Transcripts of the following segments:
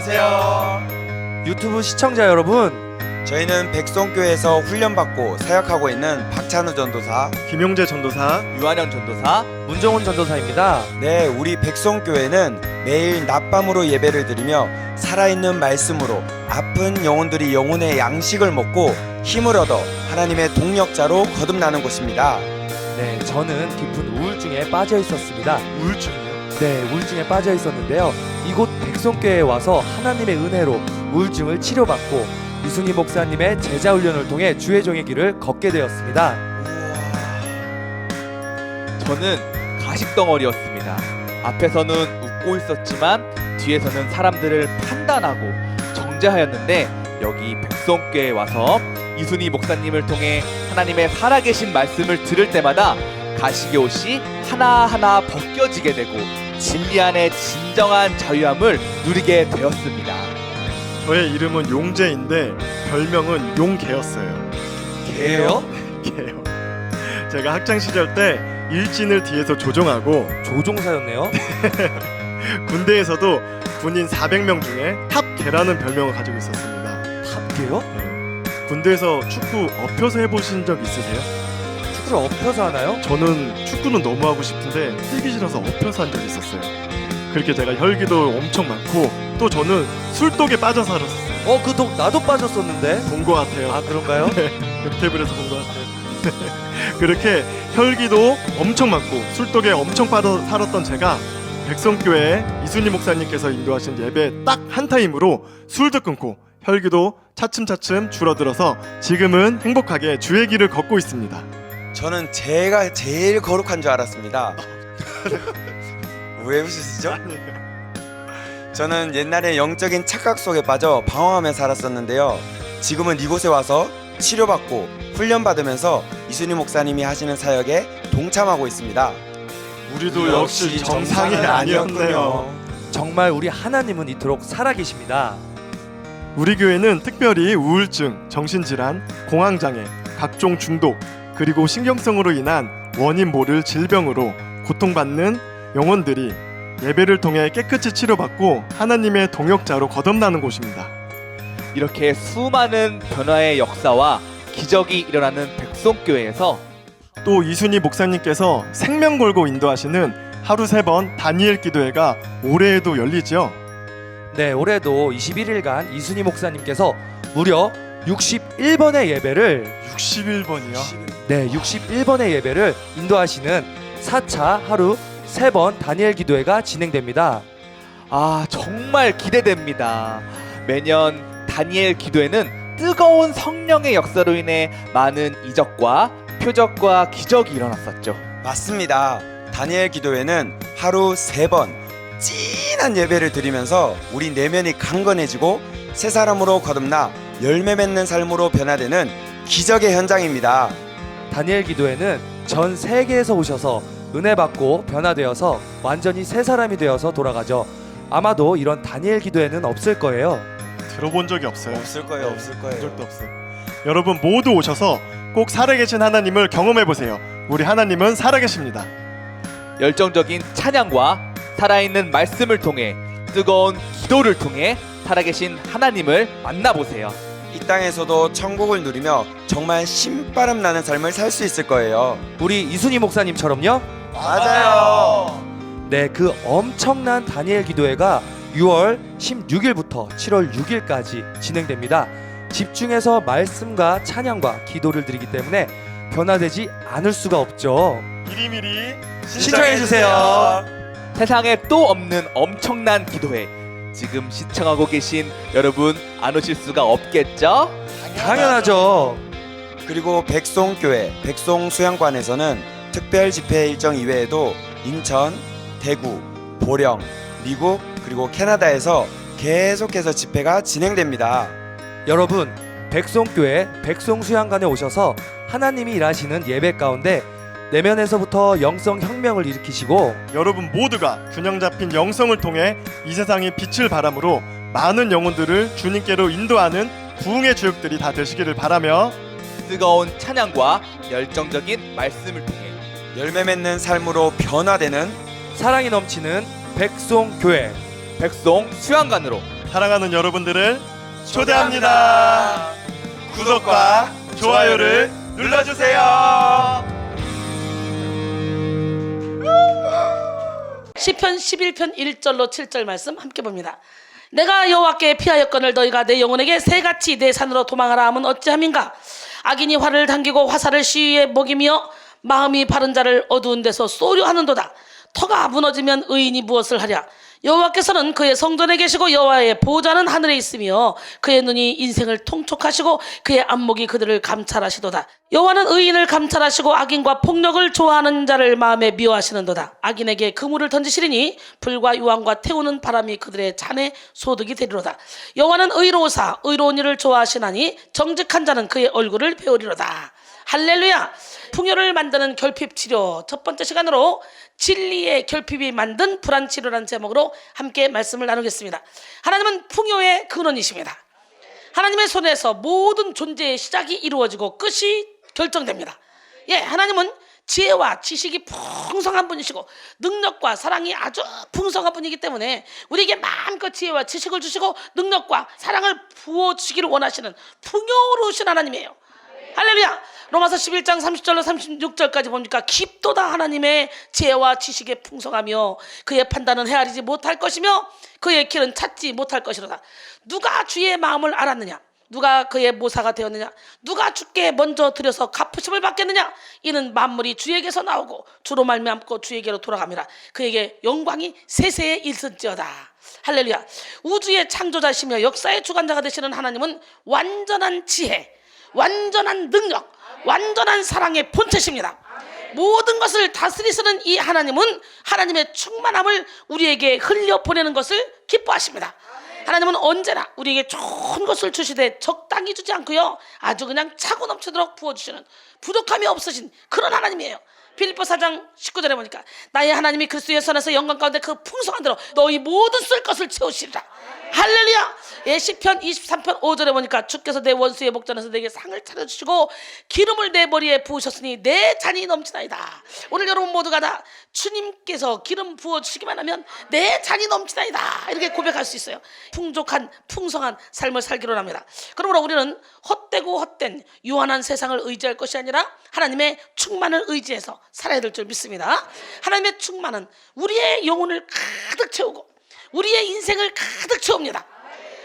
안녕하세요. 유튜브 시청자 여러분, 저희는 백송교회에서 훈련받고 사역하고 있는 박찬우 전도사, 김용재 전도사, 유한영 전도사, 문정훈 전도사입니다. 네, 우리 백송교회는 매일 낮밤으로 예배를 드리며 살아있는 말씀으로 아픈 영혼들이 영혼의 양식을 먹고 힘을 얻어 하나님의 동력자로 거듭나는 곳입니다. 네, 저는 깊은 우울증에 빠져 있었습니다. 우울증이요? 네, 우울증에 빠져 있었는데요. 이곳 백송교회에 와서 하나님의 은혜로 우울증을 치료받고 이순희 목사님의 제자 훈련을 통해 주의 종의 길을 걷게 되었습니다. 저는 가식덩어리였습니다. 앞에서는 웃고 있었지만 뒤에서는 사람들을 판단하고 정죄하였는데 여기 백송교회에 와서 이순희 목사님을 통해 하나님의 살아계신 말씀을 들을 때마다 가식의 옷이 하나하나 벗겨지게 되고 진리 안에 진정한 자유함을 누리게 되었습니다. 저의 이름은 용재인데 별명은 용개였어요. 개요? 개요. 제가 학창 시절 때 일진을 뒤에서 조종하고 조종사였네요. 군대에서도 군인 400명 중에 탑개라는 별명을 가지고 있었습니다. 탑개요? 네. 군대에서 축구 엎혀서 해보신 적 있으세요? 축구를 엎혀서 하나요? 저는 축구는 너무 하고 싶은데 뛰기 싫어서 엎혀서 한 적이 있었어요. 그렇게 제가 혈기도 엄청 많고 또 저는 술독에 빠져 살았었어요. 그 독 나도 빠졌었는데. 본 것 같아요. 아, 그런가요? 웹테이블에서 본 것 같아요. 그렇게 혈기도 엄청 많고 술독에 엄청 빠져 살았던 제가 백성교회 이순희 목사님께서 인도하신 예배 딱 한 타임으로 술도 끊고 혈기도 차츰차츰 줄어들어서 지금은 행복하게 주의 길을 걷고 있습니다. 저는 제가 제일 거룩한 줄 알았습니다. 왜 웃으시죠? 저는 옛날에 영적인 착각 속에 빠져 방황하며 살았었는데요. 지금은 이곳에 와서 치료받고 훈련받으면서 이순희 목사님이 하시는 사역에 동참하고 있습니다. 우리도 역시 정상이 아니었네요. 정말 우리 하나님은 이토록 살아계십니다. 우리 교회는 특별히 우울증, 정신질환, 공황장애, 각종 중독, 그리고 신경성으로 인한 원인 모를 질병으로 고통받는 영혼들이 예배를 통해 깨끗이 치료받고 하나님의 동역자로 거듭나는 곳입니다. 이렇게 수많은 변화의 역사와 기적이 일어나는 백송교회에서 또 이순희 목사님께서 생명 걸고 인도하시는 하루 3번 다니엘 기도회가 올해에도 열리죠. 네, 올해도 21일간 이순희 목사님께서 무려 61번의 예배를 61번이요? 네, 61번의 예배를 인도하시는 4차 하루 3번 다니엘 기도회가 진행됩니다. 정말 기대됩니다. 매년 다니엘 기도회는 뜨거운 성령의 역사로 인해 많은 이적과 표적과 기적이 일어났었죠. 맞습니다. 다니엘 기도회는 하루 3번 진한 예배를 드리면서 우리 내면이 강건해지고 새 사람으로 거듭나 열매 맺는 삶으로 변화되는 기적의 현장입니다. 다니엘 기도회는 전 세계에서 오셔서 은혜 받고 변화되어서 완전히 새 사람이 되어서 돌아가죠. 아마도 이런 다니엘 기도회는 없을 거예요. 들어본 적이 없어요. 없을 거예요, 없을 본 거예요. 적도 없어요. 여러분 모두 오셔서 꼭 살아계신 하나님을 경험해 보세요. 우리 하나님은 살아계십니다. 열정적인 찬양과 살아있는 말씀을 통해 뜨거운 기도를 통해 살아계신 하나님을 만나보세요. 이 땅에서도 천국을 누리며 정말 신바람 나는 삶을 살 수 있을 거예요. 우리 이순희 목사님처럼요. 맞아요. 네, 그 엄청난 다니엘 기도회가 6월 16일부터 7월 6일까지 진행됩니다. 집중해서 말씀과 찬양과 기도를 드리기 때문에 변화되지 않을 수가 없죠. 미리미리 신청해주세요. 세상에 또 없는 엄청난 기도회, 지금 시청하고 계신 여러분 안 오실 수가 없겠죠? 당연하죠. 그리고 백송교회 백송수양관에서는 특별 집회 일정 이외에도 인천, 대구, 보령, 미국 그리고 캐나다에서 계속해서 집회가 진행됩니다. 여러분, 백송교회 백송수양관에 오셔서 하나님이 일하시는 예배 가운데 내면에서부터 영성 혁명을 일으키시고 여러분 모두가 균형 잡힌 영성을 통해 이 세상의 빛을 바람으로 많은 영혼들을 주님께로 인도하는 부흥의 주역들이 다 되시기를 바라며 뜨거운 찬양과 열정적인 말씀을 통해 열매 맺는 삶으로 변화되는 사랑이 넘치는 백송교회 백송 수양관으로 사랑하는 여러분들을 초대합니다. 구독과 좋아요를 눌러주세요. 시편 11편 1절로 7절 말씀 함께 봅니다. 내가 여호와께 피하였거늘 너희가 내 영혼에게 새같이 내 산으로 도망하라 함은 어찌함인가. 악인이 활을 당기고 화살을 시위에 먹이며 마음이 바른 자를 어두운 데서 쏘려 하는도다. 터가 무너지면 의인이 무엇을 하랴. 여호와께서는 그의 성전에 계시고 여호와의 보좌는 하늘에 있으며 그의 눈이 인생을 통촉하시고 그의 안목이 그들을 감찰하시도다. 여호와는 의인을 감찰하시고 악인과 폭력을 좋아하는 자를 마음에 미워하시는도다. 악인에게 그물을 던지시리니 불과 유황과 태우는 바람이 그들의 잔에 소득이 되리로다. 여호와는 의로우사 의로운 일을 좋아하시나니 정직한 자는 그의 얼굴을 배우리로다. 할렐루야. 풍요를 만드는 결핍 치료 첫 번째 시간으로 진리의 결핍이 만든 불안 치료라는 제목으로 함께 말씀을 나누겠습니다. 하나님은 풍요의 근원이십니다. 하나님의 손에서 모든 존재의 시작이 이루어지고 끝이 결정됩니다. 예, 하나님은 지혜와 지식이 풍성한 분이시고 능력과 사랑이 아주 풍성한 분이기 때문에 우리에게 마음껏 지혜와 지식을 주시고 능력과 사랑을 부어주시기를 원하시는 풍요로우신 하나님이에요. 할렐루야. 로마서 11장 30절로 36절까지 보니까 깊도다 하나님의 지혜와 지식에 풍성하며 그의 판단은 헤아리지 못할 것이며 그의 길은 찾지 못할 것이로다. 누가 주의 마음을 알았느냐. 누가 그의 모사가 되었느냐. 누가 주께 먼저 드려서 갚으심을 받겠느냐. 이는 만물이 주에게서 나오고 주로 말미암고 주에게로 돌아갑니다. 그에게 영광이 세세에 있을지어다. 할렐루야. 우주의 창조자시며 역사의 주관자가 되시는 하나님은 완전한 지혜, 완전한 능력, 완전한 사랑의 본체십니다. 모든 것을 다스리시는 이 하나님은 하나님의 충만함을 우리에게 흘려보내는 것을 기뻐하십니다. 하나님은 언제나 우리에게 좋은 것을 주시되 적당히 주지 않고요, 아주 그냥 차고 넘치도록 부어주시는 부족함이 없으신 그런 하나님이에요. 빌립보 4장 19절에 보니까 나의 하나님이 그리스도 예수 안에서 영광 가운데 그 풍성한 대로 너희 모든 쓸 것을 채우시리라. 할렐루야. 예, 시편 23편 5절에 보니까 주께서 내 원수의 목전에서 내게 상을 차려주시고 기름을 내 머리에 부으셨으니 내 잔이 넘치나이다. 오늘 여러분 모두가 다 주님께서 기름 부어주시기만 하면 내 잔이 넘치나이다 이렇게 고백할 수 있어요. 풍족한 풍성한 삶을 살기로 합니다. 그러므로 우리는 헛되고 헛된 유한한 세상을 의지할 것이 아니라 하나님의 충만을 의지해서 살아야 될 줄 믿습니다. 하나님의 충만은 우리의 영혼을 가득 채우고 우리의 인생을 가득 채웁니다.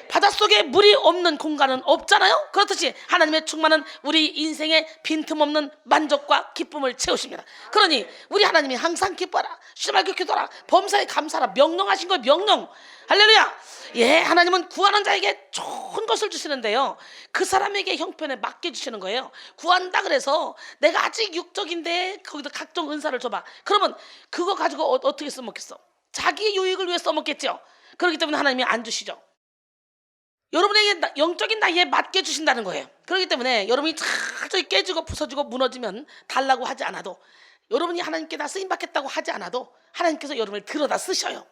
바닷속에 물이 없는 공간은 없잖아요. 그렇듯이 하나님의 충만은 우리 인생에 빈틈없는 만족과 기쁨을 채우십니다. 그러니 우리 하나님이 항상 기뻐라, 쉬지 말고 기도하라, 범사에 감사하라 명령하신 거예요. 명령. 할렐루야. 예, 하나님은 구하는 자에게 좋은 것을 주시는데요, 그 사람에게 형편에 맡겨주시는 거예요. 구한다 그래서 내가 아직 육적인데 거기다 각종 은사를 줘봐. 그러면 그거 가지고 어떻게 써먹겠어? 자기 유익을 위해 써먹겠죠. 그렇기 때문에 하나님이 안 주시죠. 여러분에게 영적인 나이에 맡겨주신다는 거예요. 그렇기 때문에 여러분이 자주 깨지고 부서지고 무너지면 달라고 하지 않아도, 여러분이 하나님께 다 쓰임받겠다고 하지 않아도 하나님께서 여러분을 들여다 쓰셔요.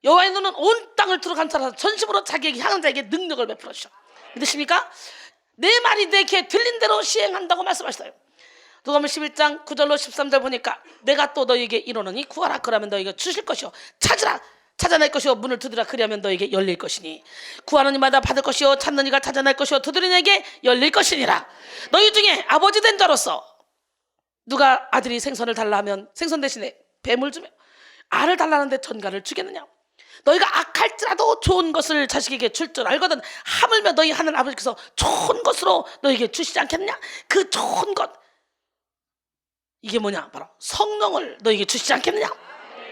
여호와의 눈은 온 땅을 두루 감찰하사 전심으로 자기에게 향한 자에게 능력을 베풀어 주셔. 믿으십니까? 내 말이 내 귀에 들린 대로 시행한다고 말씀하셨어요. 누가복음 11장 9절로 13절 보니까 내가 또 너희에게 이르노니 구하라 그러면 너희가 주실 것이요, 찾으라 찾아낼 것이요, 문을 두드리라 그리하면 너희에게 열릴 것이니, 구하는 이마다 받을 것이요, 찾는 이가 찾아낼 것이요, 두드리는 이에게 열릴 것이니라. 너희 중에 아버지 된 자로서 누가 아들이 생선을 달라 하면 생선 대신에 뱀을 주며 알을 달라는데 전갈을 주겠느냐? 너희가 악할지라도 좋은 것을 자식에게 줄 줄 알거든 하물며 너희 하늘 아버지께서 좋은 것으로 너희에게 주시지 않겠느냐? 그 좋은 것, 이게 뭐냐? 바로 성령을 너희에게 주시지 않겠느냐?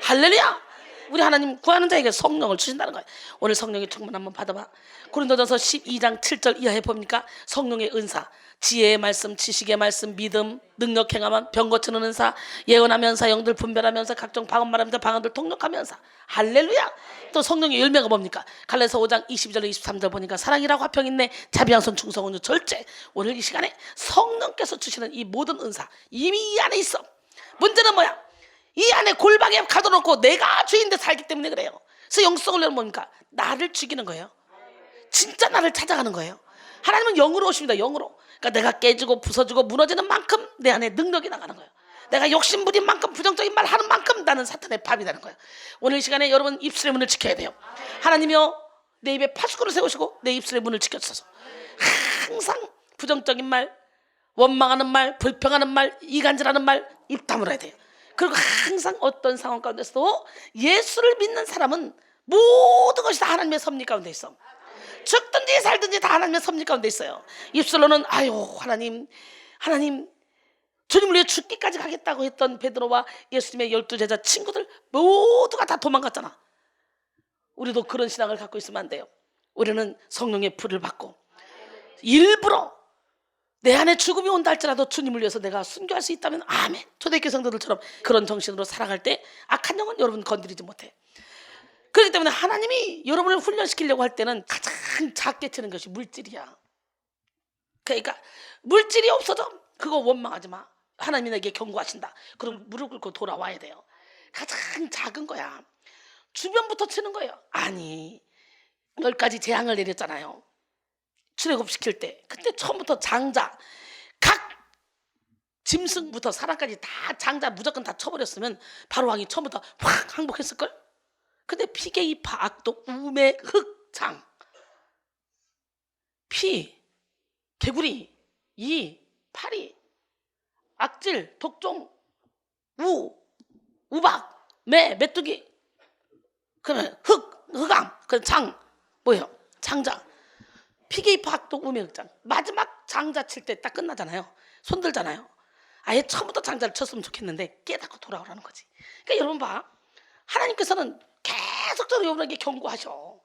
할렐루야. 우리 하나님 구하는 자에게 성령을 주신다는 거예요. 오늘 성령의 충만 한번 받아봐. 고린도전서 12장 7절 이하에 봅니까? 성령의 은사, 지혜의 말씀, 지식의 말씀, 믿음, 능력 행함은 병 고치는 은사, 예언하면서 영들 분별하면서 각종 방언 말하면서 방언들 통역하면서. 할렐루야. 또 성령의 열매가 뭡니까? 갈라디아서 5장 22절 23절 보니까 사랑이라고 화평 인내 자비 양선 충성 온유 절제. 오늘 이 시간에 성령께서 주시는 이 모든 은사 이미 이 안에 있어. 문제는 뭐야? 이 안에 골방에 가둬놓고 내가 주인데 살기 때문에 그래요. 그래서 영성을 내는 뭡니까? 나를 죽이는 거예요. 진짜 나를 찾아가는 거예요. 하나님은 영으로 오십니다. 영으로. 그러니까 내가 깨지고 부서지고 무너지는 만큼 내 안에 능력이 나가는 거예요. 내가 욕심부린 만큼, 부정적인 말 하는 만큼 나는 사탄의 밥이 되는 거예요. 오늘 이 시간에 여러분 입술의 문을 지켜야 돼요. 하나님이여, 내 입에 파수꾼을 세우시고 내 입술의 문을 지켜주소서. 항상 부정적인 말, 원망하는 말, 불평하는 말, 이간질하는 말 입 다물어야 돼요. 그리고 항상 어떤 상황 가운데서도 예수를 믿는 사람은 모든 것이 다 하나님의 섭리 가운데 있어. 죽든지 살든지 다 하나님의 섭리 가운데 있어요. 입술로는 아유 하나님 주님을 위해 죽기까지 가겠다고 했던 베드로와 예수님의 12제자 친구들 모두가 다 도망갔잖아. 우리도 그런 신앙을 갖고 있으면 안 돼요. 우리는 성령의 불을 받고 일부러 내 안에 죽음이 온다 할지라도 주님을 위해서 내가 순교할 수 있다면 아멘. 초대교회 성도들처럼 그런 정신으로 살아갈 때 악한 영은 여러분 건드리지 못해. 그렇기 때문에 하나님이 여러분을 훈련시키려고 할 때는 가장 작게 치는 것이 물질이야. 그러니까 물질이 없어져 그거 원망하지 마. 하나님이 내게 경고하신다. 그럼 무릎 꿇고 돌아와야 돼요. 가장 작은 거야. 주변부터 치는 거예요. 아니 10가지 재앙을 내렸잖아요. 출애굽시킬 때 그때 처음부터 장자 각 짐승부터 사람까지 다 장자 무조건 다 쳐버렸으면 바로 왕이 처음부터 확 항복했을걸. 근데 피게이파 악독 우매 흑장 피 개구리 이 파리 악질 독종 우박 매 메뚜기 그러면 흑암 그 장 뭐예요 장자 피게이파 악독 우매 흑장 마지막 장자 칠 때 딱 끝나잖아요. 손 들잖아요. 아예 처음부터 장자를 쳤으면 좋겠는데 깨닫고 돌아오라는 거지. 그러니까 여러분 봐 하나님께서는 계속적으로 여러분에게 경고하셔.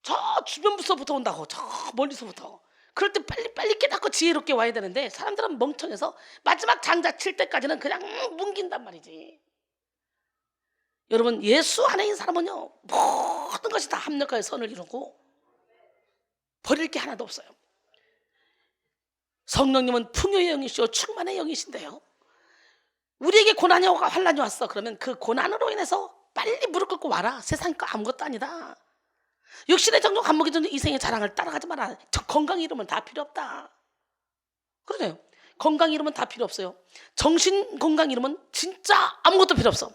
저 주변부서부터 온다고 저 멀리서부터. 그럴 때 빨리 깨닫고 지혜롭게 와야 되는데 사람들은 멍청해서 마지막 장자 칠 때까지는 그냥 뭉긴단 말이지. 여러분 예수 안에 있는 사람은요 모든 것이 다 합력하여 선을 이루고 버릴 게 하나도 없어요. 성령님은 풍요의 영이시오 충만의 영이신데요. 우리에게 고난이 오고 환난이 왔어. 그러면 그 고난으로 인해서 빨리 무릎 꿇고 와라. 세상이 아무것도 아니다. 육신의 정욕 안목이 전에 이생의 자랑을 따라가지 마라. 저 건강 잃으면 다 필요 없다. 그러네요. 건강 잃으면 다 필요 없어요. 정신 건강 잃으면 진짜 아무것도 필요 없어.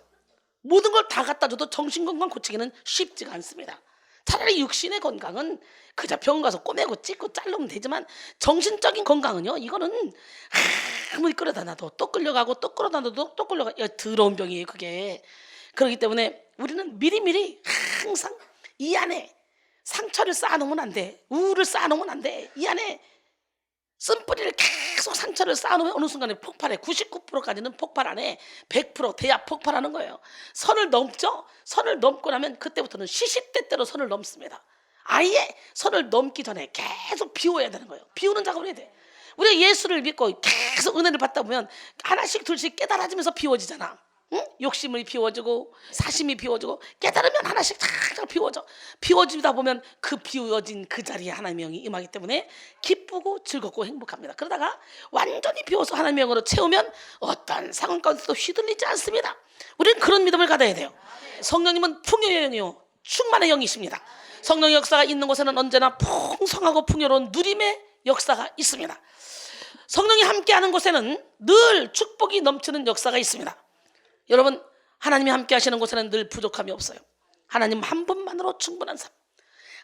모든 걸 다 갖다 줘도 정신 건강 고치기는 쉽지가 않습니다. 차라리 육신의 건강은 그저 병원 가서 꼬매고 찢고 자르면 되지만 정신적인 건강은요 이거는 아무리 끌어다 놔도 또 끌려가고 또 끌어다 놔도 또 끌려가. 더러운 병이에요 그게. 그렇기 때문에 우리는 미리미리 항상 이 안에 상처를 쌓아놓으면 안 돼. 우울을 쌓아놓으면 안 돼. 이 안에 쓴뿌리를 계속 상처를 쌓아놓으면 어느 순간에 폭발해. 99%까지는 폭발 안 해. 100% 대야 폭발하는 거예요. 선을 넘죠? 선을 넘고 나면 그때부터는 시시때때로 선을 넘습니다. 아예 선을 넘기 전에 계속 비워야 되는 거예요. 비우는 작업을 해야 돼. 우리가 예수를 믿고 계속 은혜를 받다 보면 하나씩 둘씩 깨달아지면서 비워지잖아. 응? 욕심이 비워지고 사심이 비워지고 깨달으면 하나씩 탁 비워져. 비워지다 보면 그 비워진 그 자리에 하나님의 영이 임하기 때문에 기쁘고 즐겁고 행복합니다. 그러다가 완전히 비워서 하나님의 영으로 채우면 어떤 상황 가운데도 휘둘리지 않습니다. 우리는 그런 믿음을 가져야 돼요. 성령님은 풍요의 영이요 충만의 영이십니다. 성령의 역사가 있는 곳에는 언제나 풍성하고 풍요로운 누림의 역사가 있습니다. 성령이 함께하는 곳에는 늘 축복이 넘치는 역사가 있습니다. 여러분 하나님이 함께 하시는 곳에는 늘 부족함이 없어요. 하나님 한 분만으로 충분한 삶,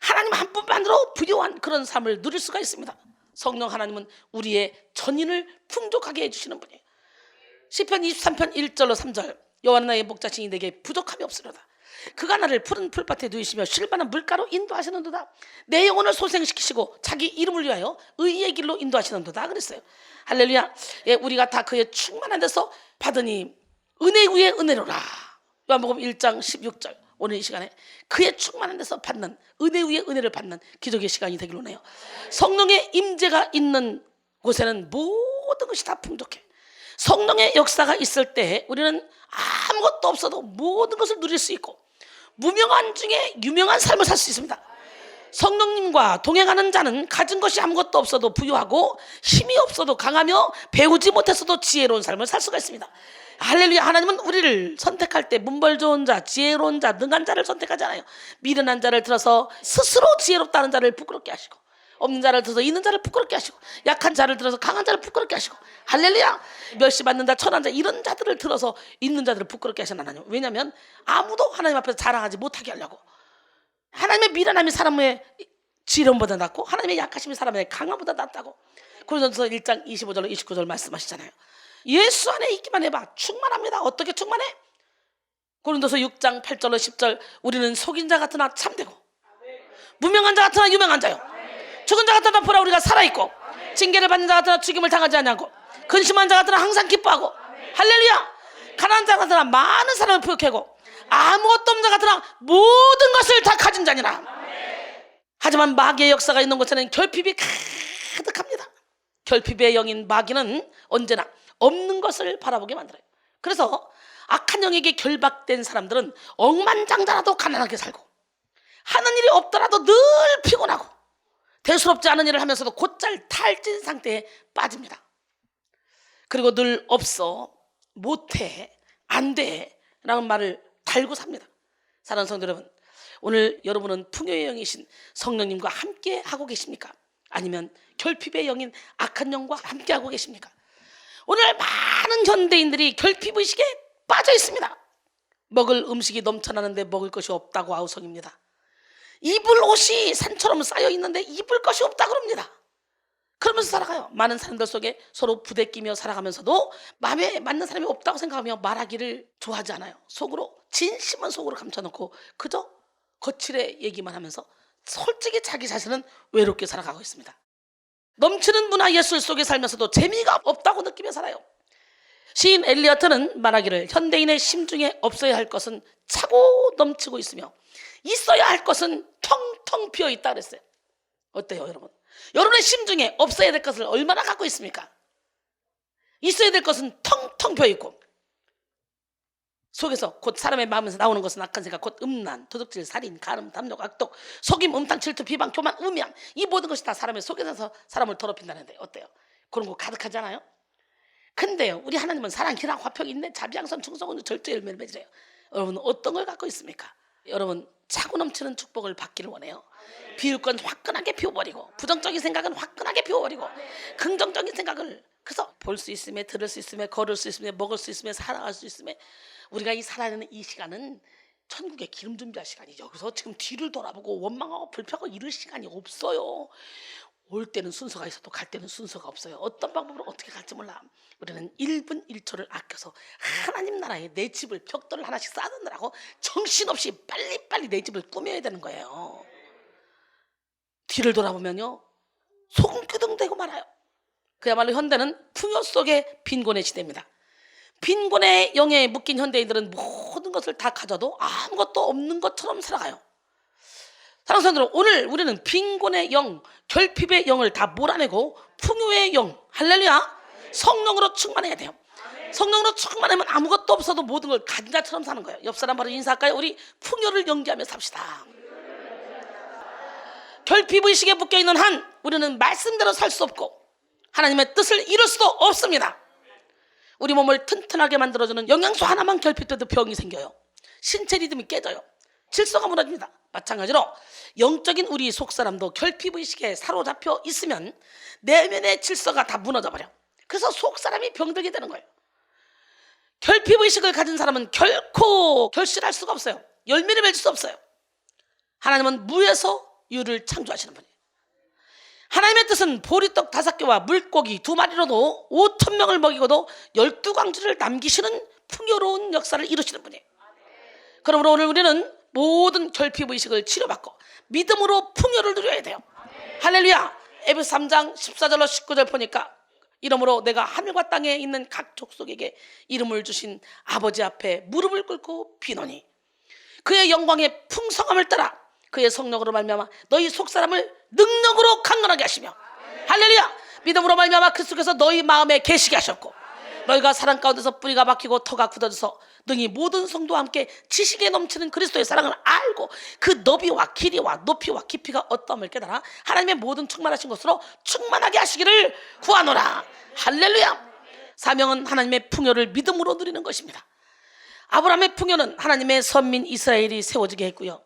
하나님 한 분만으로 부유한 그런 삶을 누릴 수가 있습니다. 성령 하나님은 우리의 전인을 풍족하게 해주시는 분이에요. 시편 23편 1절로 3절 여호와는 나의 목자시니 내게 부족함이 없으려다. 그가 나를 푸른 풀밭에 누이시며 쉴만한 물가로 인도하시는도다. 내 영혼을 소생시키시고 자기 이름을 위하여 의의 길로 인도하시는도다 그랬어요. 할렐루야. 예, 우리가 다 그의 충만한 데서 받으니 은혜 위에 은혜로라. 요한복음 1장 16절. 오늘 이 시간에 그의 충만한 데서 받는 은혜 위에 은혜를 받는 기적의 시간이 되길 원해요. 성령의 임재가 있는 곳에는 모든 것이 다 풍족해. 성령의 역사가 있을 때 우리는 아무것도 없어도 모든 것을 누릴 수 있고 무명한 중에 유명한 삶을 살 수 있습니다. 성령님과 동행하는 자는 가진 것이 아무것도 없어도 부유하고 힘이 없어도 강하며 배우지 못했어도 지혜로운 삶을 살 수가 있습니다. 할렐루야. 하나님은 우리를 선택할 때 문벌 좋은 자, 지혜로운 자, 능한 자를 선택하잖아요. 미련한 자를 들어서 스스로 지혜롭다는 자를 부끄럽게 하시고 없는 자를 들어서 있는 자를 부끄럽게 하시고 약한 자를 들어서 강한 자를 부끄럽게 하시고 할렐루야. 멸시받는 자, 천한 자 이런 자들을 들어서 있는 자들을 부끄럽게 하시는 하나님. 왜냐하면 아무도 하나님 앞에서 자랑하지 못하게 하려고. 하나님의 미련함이 사람의 지름보다 낫고 하나님의 약하심이 사람의 강함보다 낫다고 고린도서 1장 25절 29절 말씀하시잖아요. 예수 안에 있기만 해봐 충만합니다. 어떻게 충만해? 고린도서 6장 8절로 10절 우리는 속인 자 같으나 참되고 무명한 자 같으나 유명한 자요 죽은 자 같으나 보라 우리가 살아있고 징계를 받는 자 같으나 죽임을 당하지 않냐고 근심한 자 같으나 항상 기뻐하고 할렐루야 가난한 자 같으나 많은 사람을 부욕하고 아무것도 없는 자 같으나 모든 것을 다 가진 자니라. 하지만 마귀의 역사가 있는 곳에는 결핍이 가득합니다. 결핍의 영인 마귀는 언제나 없는 것을 바라보게 만들어요. 그래서 악한 영에게 결박된 사람들은 억만장자라도 가난하게 살고 하는 일이 없더라도 늘 피곤하고 대수롭지 않은 일을 하면서도 곧잘 탈진 상태에 빠집니다. 그리고 늘 없어, 못해, 안 돼 라는 말을 달고 삽니다. 사랑하는 성도 여러분, 오늘 여러분은 풍요의 영이신 성령님과 함께 하고 계십니까? 아니면 결핍의 영인 악한 영과 함께 하고 계십니까? 오늘 많은 현대인들이 결핍의식에 빠져 있습니다. 먹을 음식이 넘쳐나는데 먹을 것이 없다고 아우성입니다. 입을 옷이 산처럼 쌓여 있는데 입을 것이 없다고 그럽니다. 그러면서 살아가요. 많은 사람들 속에 서로 부대끼며 살아가면서도 마음에 맞는 사람이 없다고 생각하며 말하기를 좋아하지 않아요. 속으로 진심은 속으로 감춰놓고 그저 거칠의 얘기만 하면서 솔직히 자기 자신은 외롭게 살아가고 있습니다. 넘치는 문화 예술 속에 살면서도 재미가 없다고 느끼며 살아요. 시인 엘리어트는 말하기를 현대인의 심중에 없어야 할 것은 차고 넘치고 있으며 있어야 할 것은 텅텅 비어있다 그랬어요. 어때요 여러분? 여러분의 심중에 없어야 될 것을 얼마나 갖고 있습니까? 있어야 될 것은 텅텅 비어있고 속에서 곧 사람의 마음에서 나오는 것은 악한 생각, 곧 음란, 도둑질, 살인, 가늠, 탐욕, 악독, 속임, 음탕, 질투, 비방, 교만, 음양 이 모든 것이 다 사람의 속에서 사람을 더럽힌다는데 어때요? 그런 거 가득하지 않아요? 근데요 우리 하나님은 사랑, 희락, 화평, 인내, 자비양선, 충성, 절제, 열매를 맺으래요. 여러분은 어떤 걸 갖고 있습니까? 여러분 차고 넘치는 축복을 받기를 원해요. 비울 건 화끈하게 피워버리고 부정적인 생각은 화끈하게 피워버리고 긍정적인 생각을 그래서 볼 수 있음에 들을 수 있음에 걸을 수 있음에 먹을 수 있음에 살아갈 수 있음에 우리가 이 살아가는 이 시간은 천국의 기름 준비할 시간이 여기서 지금 뒤를 돌아보고 원망하고 불평하고 이럴 시간이 없어요. 올 때는 순서가 있어도 갈 때는 순서가 없어요. 어떤 방법으로 어떻게 갈지 몰라. 우리는 1분 1초를 아껴서 하나님 나라에 내 집을 벽돌을 하나씩 쌓아놓느라고 정신없이 빨리빨리 내 집을 꾸며야 되는 거예요. 뒤를 돌아보면요 소금 끄덩대고 말아요. 그야말로 현대는 풍요 속의 빈곤의 시대입니다. 빈곤의 영에 묶인 현대인들은 모든 것을 다 가져도 아무것도 없는 것처럼 살아가요. 사랑하는 성도들, 오늘 우리는 빈곤의 영, 결핍의 영을 다 몰아내고 풍요의 영, 할렐루야, 성령으로 충만해야 돼요. 성령으로 충만하면 아무것도 없어도 모든 걸 가진 자처럼 사는 거예요. 옆 사람 바로 인사할까요? 우리 풍요를 연기하며 삽시다. 결핍의식에 묶여있는 한 우리는 말씀대로 살 수 없고 하나님의 뜻을 이룰 수도 없습니다. 우리 몸을 튼튼하게 만들어주는 영양소 하나만 결핍돼도 병이 생겨요. 신체 리듬이 깨져요. 질서가 무너집니다. 마찬가지로 영적인 우리 속사람도 결핍의식에 사로잡혀 있으면 내면의 질서가 다 무너져버려. 그래서 속사람이 병들게 되는 거예요. 결핍의식을 가진 사람은 결코 결실할 수가 없어요. 열매를 맺을 수 없어요. 하나님은 무에서 유를 창조하시는 분이에요. 하나님의 뜻은 보리떡 5개와 물고기 2마리로도 5,000명을 먹이고도 12광주를 남기시는 풍요로운 역사를 이루시는 분이에요. 그러므로 오늘 우리는 모든 결핍의식을 치료받고 믿음으로 풍요를 누려야 돼요. 할렐루야. 에베소 3장 14절로 19절 보니까 이러므로 내가 하늘과 땅에 있는 각 족속에게 이름을 주신 아버지 앞에 무릎을 꿇고 비노니 그의 영광의 풍성함을 따라 그의 성령으로 말미암아 너희 속사람을 능력으로 강건하게 하시며 할렐루야. 믿음으로 말미암아 그 속에서 너희 마음에 계시게 하셨고 너희가 사랑 가운데서 뿌리가 박히고 터가 굳어져서 능히 모든 성도와 함께 지식에 넘치는 그리스도의 사랑을 알고 그 너비와 길이와 높이와 깊이가 어떠함을 깨달아 하나님의 모든 충만하신 것으로 충만하게 하시기를 구하노라. 할렐루야. 사명은 하나님의 풍요를 믿음으로 누리는 것입니다. 아브라함의 풍요는 하나님의 선민 이스라엘이 세워지게 했고요.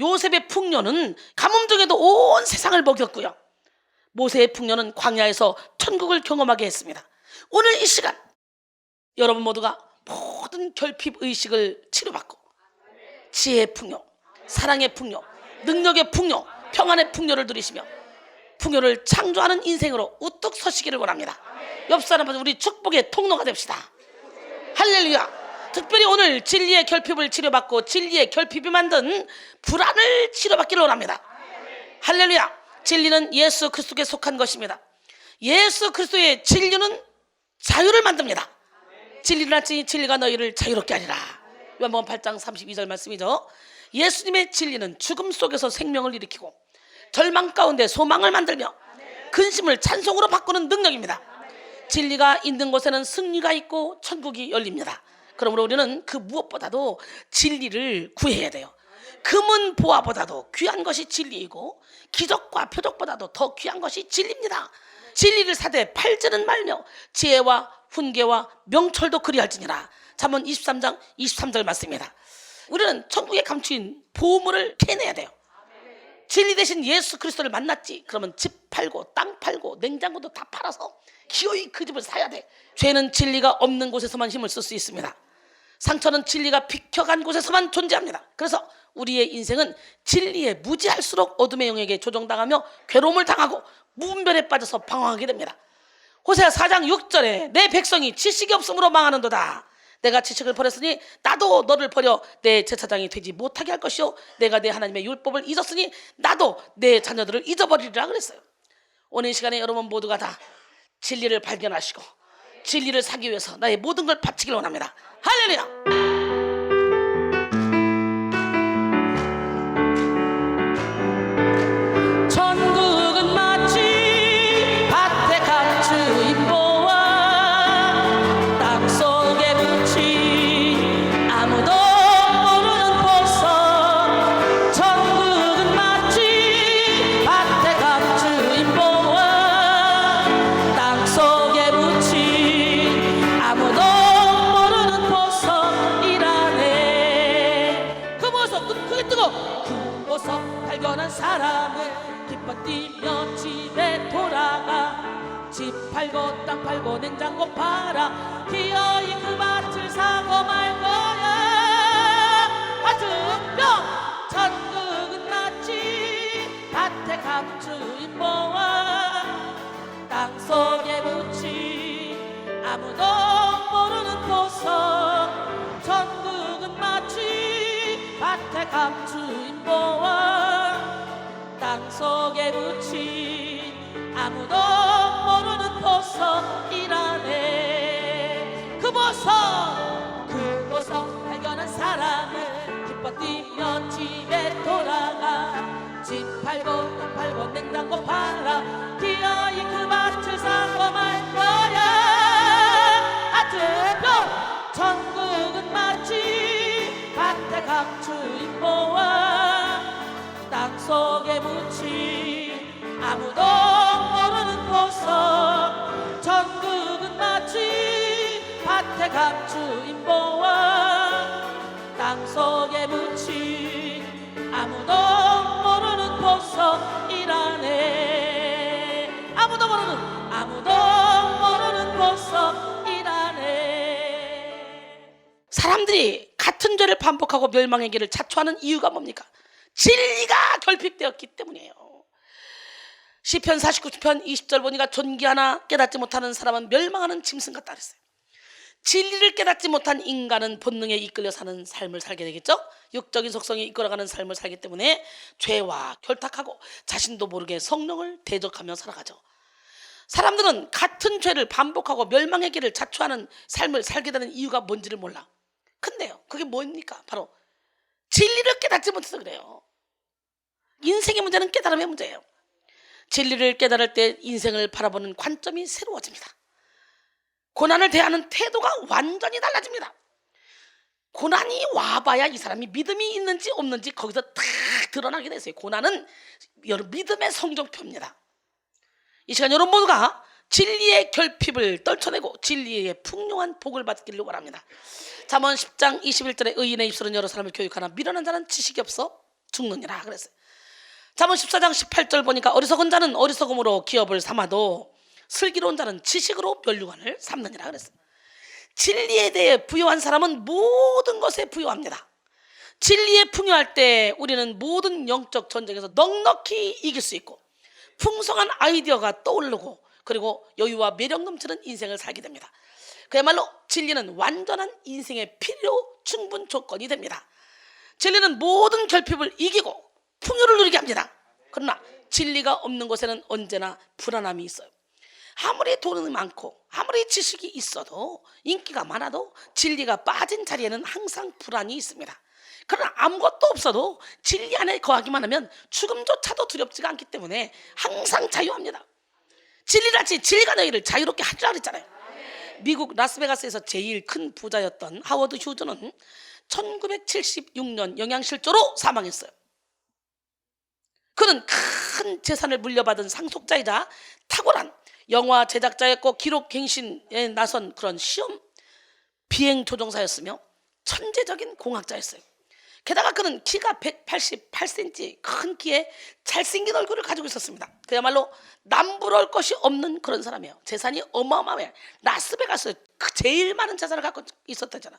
요셉의 풍요는 가뭄 중에도 온 세상을 먹였고요. 모세의 풍요는 광야에서 천국을 경험하게 했습니다. 오늘 이 시간 여러분 모두가 모든 결핍의식을 치료받고 지혜의 풍요, 사랑의 풍요, 능력의 풍요, 평안의 풍요를 누리시며 풍요를 창조하는 인생으로 우뚝 서시기를 원합니다. 옆 사람한테 우리 축복의 통로가 됩시다. 할렐루야. 특별히 오늘 진리의 결핍을 치료받고 진리의 결핍이 만든 불안을 치료받기를 원합니다. 할렐루야. 진리는 예수 그리스도께 속한 것입니다. 예수 그리스도의 진리는 자유를 만듭니다. 진리를 알지 진리가 너희를 자유롭게 하리라. 요한복음 8장 32절 말씀이죠. 예수님의 진리는 죽음 속에서 생명을 일으키고 절망 가운데 소망을 만들며 근심을 찬송으로 바꾸는 능력입니다. 진리가 있는 곳에는 승리가 있고 천국이 열립니다. 그러므로 우리는 그 무엇보다도 진리를 구해야 돼요. 금은 보화보다도 귀한 것이 진리이고 기적과 표적보다도 더 귀한 것이 진리입니다. 진리를 사되 팔지는 말며 지혜와 훈계와 명철도 그리할지니라. 잠언 23장 23절 말씀입니다. 우리는 천국에 감추인 보물을 캐내야 돼요. 진리 대신 예수 그리스도를 만났지. 그러면 집 팔고 땅 팔고 냉장고도 다 팔아서 기어이 그 집을 사야 돼. 죄는 진리가 없는 곳에서만 힘을 쓸 수 있습니다. 상처는 진리가 비켜간 곳에서만 존재합니다. 그래서 우리의 인생은 진리에 무지할수록 어둠의 영에게 조종당하며 괴로움을 당하고 무분별에 빠져서 방황하게 됩니다. 호세아 4장 6절에 내 백성이 지식이 없으므로 망하는도다. 내가 지식을 버렸으니 나도 너를 버려 내 제사장이 되지 못하게 할 것이요 내가 내 하나님의 율법을 잊었으니 나도 내 자녀들을 잊어버리리라 그랬어요. 오늘 이 시간에 여러분 모두가 다 진리를 발견하시고 진리를 사기 위해서 나의 모든 걸 바치길 원합니다. 할렐루야. 천국은 마치 밭에 감추인 보화 땅속에 묻힌 아무도 모르는 보석. 천국은 마치 밭에 감추인 보화 땅속에 묻힌 아무도 모르는 보석이라네. 그 보석 크게 뜨고 그 보석 발견한 사람은 기뻐 뛰며 집에 돌아가. 집 팔고 땅 팔고 냉장고 팔아 기어이 그 밭을 사고 말 거야. 하트병 천국은 마치 밭에 감추인 보화 땅속에 묻힌 아무도 모르는 보석. 천국은 마치 밭에 감추인 보화 땅속에 묻힌 아무도 모르는 보석이라네. 그 보석 발견한 사람은 기뻐 뛰며 집에 돌아가. 집 팔고 땅 팔고 냉장고 팔아 기어이 그 밭을 사고 말 거야. 하트병 천국은 마치 밭에 감추인 보화 땅속에 묻힌 아무도 모르는 보석. 천국은 마치 밭에 감추인 보화 땅속에 묻힌 아무도 모르는 보석이라네. 아무도 모르는 보석이라네. 사람들이 같은 죄를 반복하고 멸망의 길을 자초하는 이유가 뭡니까? 진리가 결핍되었기 때문이에요. 시편 49편 20절 보니까 존귀하나 깨닫지 못하는 사람은 멸망하는 짐승 같다 그랬어요. 진리를 깨닫지 못한 인간은 본능에 이끌려 사는 삶을 살게 되겠죠. 육적인 속성이 이끌어가는 삶을 살기 때문에 죄와 결탁하고 자신도 모르게 성령을 대적하며 살아가죠. 사람들은 같은 죄를 반복하고 멸망의 길을 자초하는 삶을 살게 되는 이유가 뭔지를 몰라. 근데요, 그게 뭡니까? 바로 진리를 깨닫지 못해서 그래요. 인생의 문제는 깨달음의 문제예요. 진리를 깨달을 때 인생을 바라보는 관점이 새로워집니다. 고난을 대하는 태도가 완전히 달라집니다. 고난이 와봐야 이 사람이 믿음이 있는지 없는지 거기서 딱 드러나게 됐어요. 고난은 여러분 믿음의 성적표입니다. 이 시간 여러분 모두가 진리의 결핍을 떨쳐내고 진리의 풍요한 복을 받기를 원합니다. 잠언 10장 21절에 의인의 입술은 여러 사람을 교육하나 미련한 자는 지식이 없어 죽느니라 그랬어요. 잠언 14장 18절 보니까 어리석은 자는 어리석음으로 기업을 삼아도 슬기로운 자는 지식으로 멸류관을 삼느니라 그랬어요. 진리에 대해 부여한 사람은 모든 것에 부여합니다. 진리에 풍요할 때 우리는 모든 영적 전쟁에서 넉넉히 이길 수 있고 풍성한 아이디어가 떠오르고 그리고 여유와 매력 넘치는 인생을 살게 됩니다. 그야말로 진리는 완전한 인생의 필요 충분 조건이 됩니다. 진리는 모든 결핍을 이기고 풍요를 누리게 합니다. 그러나 진리가 없는 곳에는 언제나 불안함이 있어요. 아무리 돈이 많고 아무리 지식이 있어도 인기가 많아도 진리가 빠진 자리에는 항상 불안이 있습니다. 그러나 아무것도 없어도 진리 안에 거하기만 하면 죽음조차도 두렵지가 않기 때문에 항상 자유합니다. 진리랄지 진리가 너희를 자유롭게 하리라 그랬잖아요. 미국 라스베가스에서 제일 큰 부자였던 하워드 휴즈는 1976년 영양실조로 사망했어요. 그는 큰 재산을 물려받은 상속자이자 탁월한 영화 제작자였고 기록 갱신에 나선 그런 시험 비행 조종사였으며 천재적인 공학자였어요. 게다가 그는 키가 188cm 큰 키에 잘생긴 얼굴을 가지고 있었습니다. 그야말로 남부러울 것이 없는 그런 사람이에요. 재산이 어마어마해요. 라스베가스 제일 많은 재산을 갖고 있었다잖아.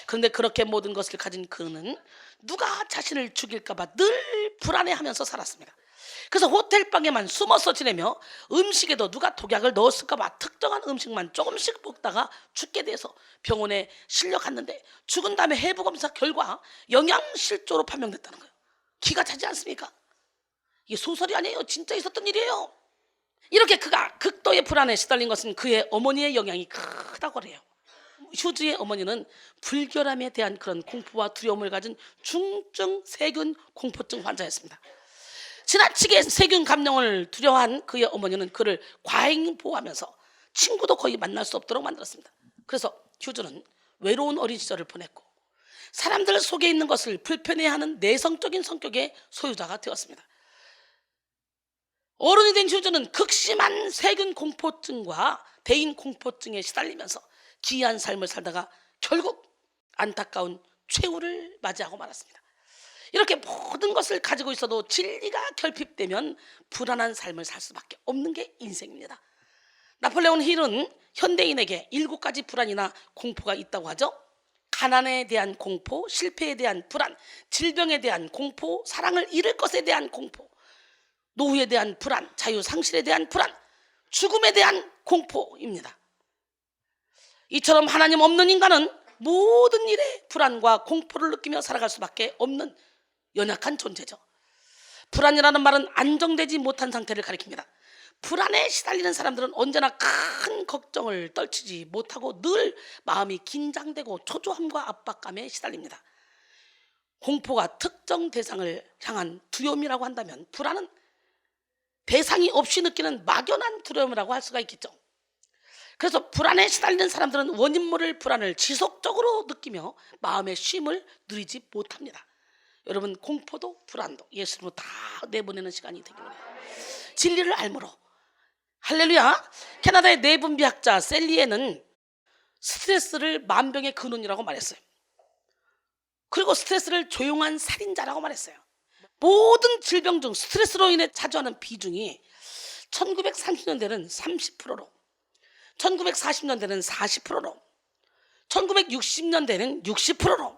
그런데 그렇게 모든 것을 가진 그는 누가 자신을 죽일까 봐 늘 불안해하면서 살았습니다. 그래서 호텔방에만 숨어서 지내며 음식에도 누가 독약을 넣었을까 봐 특정한 음식만 조금씩 먹다가 죽게 돼서 병원에 실려갔는데 죽은 다음에 해부 검사 결과 영양실조로 판명됐다는 거예요. 기가 차지 않습니까? 이게 소설이 아니에요. 진짜 있었던 일이에요. 이렇게 그가 극도의 불안에 시달린 것은 그의 어머니의 영향이 크다고 해요. 휴즈의 어머니는 불결함에 대한 그런 공포와 두려움을 가진 중증 세균 공포증 환자였습니다. 지나치게 세균 감염을 두려워한 그의 어머니는 그를 과잉 보호하면서 친구도 거의 만날 수 없도록 만들었습니다. 그래서 휴즈는 외로운 어린 시절을 보냈고 사람들 속에 있는 것을 불편해하는 내성적인 성격의 소유자가 되었습니다. 어른이 된 휴즈는 극심한 세균 공포증과 대인 공포증에 시달리면서 기이한 삶을 살다가 결국 안타까운 최후를 맞이하고 말았습니다. 이렇게 모든 것을 가지고 있어도 진리가 결핍되면 불안한 삶을 살 수밖에 없는 게 인생입니다. 나폴레옹 힐은 현대인에게 7가지 불안이나 공포가 있다고 하죠. 가난에 대한 공포, 실패에 대한 불안, 질병에 대한 공포, 사랑을 잃을 것에 대한 공포, 노후에 대한 불안, 자유 상실에 대한 불안, 죽음에 대한 공포입니다. 이처럼 하나님 없는 인간은 모든 일에 불안과 공포를 느끼며 살아갈 수밖에 없는 연약한 존재죠. 불안이라는 말은 안정되지 못한 상태를 가리킵니다. 불안에 시달리는 사람들은 언제나 큰 걱정을 떨치지 못하고 늘 마음이 긴장되고 초조함과 압박감에 시달립니다. 공포가 특정 대상을 향한 두려움이라고 한다면 불안은 대상이 없이 느끼는 막연한 두려움이라고 할 수가 있겠죠. 그래서 불안에 시달리는 사람들은 원인 모를 불안을 지속적으로 느끼며 마음의 쉼을 누리지 못합니다. 여러분, 공포도 불안도 예수님으로 다 내보내는 시간이 되기를 해요. 진리를 알므로. 할렐루야. 캐나다의 내분비학자 셀리에는 스트레스를 만병의 근원이라고 말했어요. 그리고 스트레스를 조용한 살인자라고 말했어요. 모든 질병 중 스트레스로 인해 차지하는 비중이 1930년대는 30%로 1940년대는 40%로 1960년대는 60%로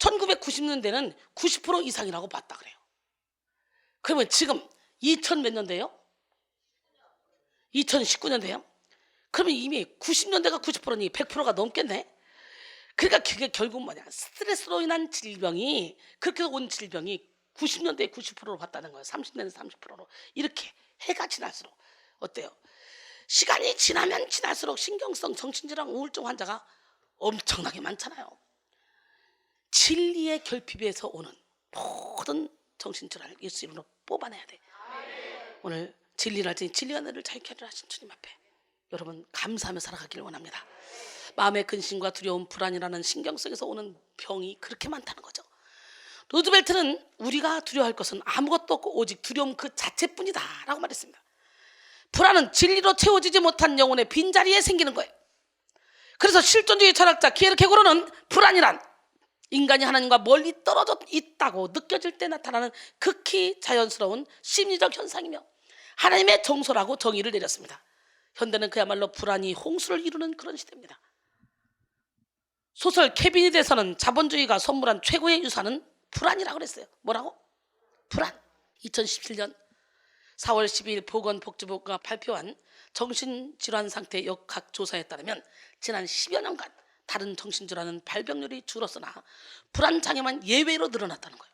1990년대는 90% 이상이라고 봤다 그래요. 그러면 지금 2000 몇 년대요? 2019년대요? 그러면 이미 90년대가 90%니 100%가 넘겠네. 그러니까 그게 결국 뭐냐, 스트레스로 인한 질병이, 그렇게 온 질병이 90년대에 90%로 봤다는 거예요. 30년대 30%로. 이렇게 해가 지날수록 어때요? 시간이 지나면 지날수록 신경성 정신질환 우울증 환자가 엄청나게 많잖아요. 진리의 결핍에서 오는 모든 정신질환을 예수 이름으로 뽑아내야 돼. 오늘 진리를 알지 진리가 너를 자유케 하리라 하신 주님 앞에 여러분 감사하며 살아가기를 원합니다. 마음의 근심과 두려움, 불안이라는 신경성에서 오는 병이 그렇게 많다는 거죠. 루즈벨트는 우리가 두려워할 것은 아무것도 없고 오직 두려움 그 자체뿐이다 라고 말했습니다. 불안은 진리로 채워지지 못한 영혼의 빈자리에 생기는 거예요. 그래서 실존주의 철학자 키에르케고르는 불안이란 인간이 하나님과 멀리 떨어져 있다고 느껴질 때 나타나는 극히 자연스러운 심리적 현상이며 하나님의 정서라고 정의를 내렸습니다. 현대는 그야말로 불안이 홍수를 이루는 그런 시대입니다. 소설 캐비닛에서는 자본주의가 선물한 최고의 유산은 불안이라고 그랬어요. 뭐라고? 불안. 2017년 4월 12일 보건복지부가 발표한 정신질환 상태 역학조사에 따르면 지난 10여 년간 다른 정신질환은 발병률이 줄었으나 불안장애만 예외로 늘어났다는 거예요.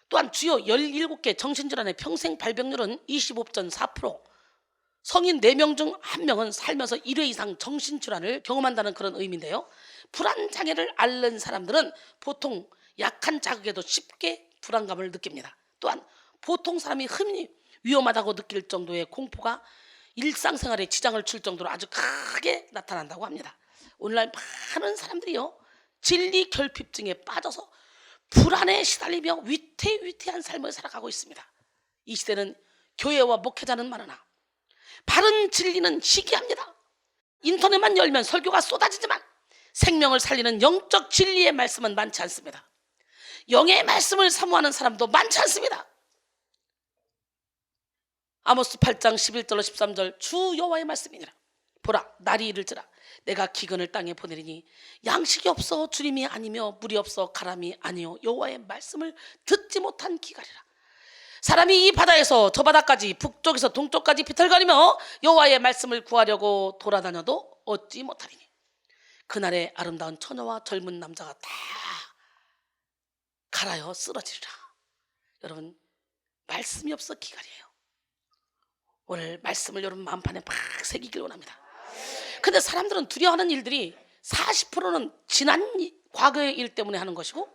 또한 주요 17개 정신질환의 평생 발병률은 25.4%, 성인 4명 중 1명은 살면서 1회 이상 정신질환을 경험한다는 그런 의미인데요. 불안장애를 앓는 사람들은 보통 약한 자극에도 쉽게 불안감을 느낍니다. 또한 보통 사람이 흔히 위험하다고 느낄 정도의 공포가 일상생활에 지장을 줄 정도로 아주 크게 나타난다고 합니다. 오늘날 많은 사람들이요, 진리 결핍증에 빠져서 불안에 시달리며 위태위태한 삶을 살아가고 있습니다. 이 시대는 교회와 목회자는 많으나 바른 진리는 희귀합니다. 인터넷만 열면 설교가 쏟아지지만 생명을 살리는 영적 진리의 말씀은 많지 않습니다. 영의 말씀을 사모하는 사람도 많지 않습니다. 아모스 8장 11절로 13절 주 여호와의 말씀이니라. 보라, 날이 이를지라 내가 기근을 땅에 보내리니 양식이 없어 주림이 아니며 물이 없어 가람이 아니요 여호와의 말씀을 듣지 못한 기갈이라. 사람이 이 바다에서 저 바다까지 북쪽에서 동쪽까지 비틀거리며 여호와의 말씀을 구하려고 돌아다녀도 얻지 못하리니 그날에 아름다운 처녀와 젊은 남자가 다 갈아여 쓰러지리라. 여러분, 말씀이 없어 기갈이에요. 오늘 말씀을 여러분 마음판에 막 새기길 원합니다. 근데 사람들은 두려워하는 일들이 40%는 지난 과거의 일 때문에 하는 것이고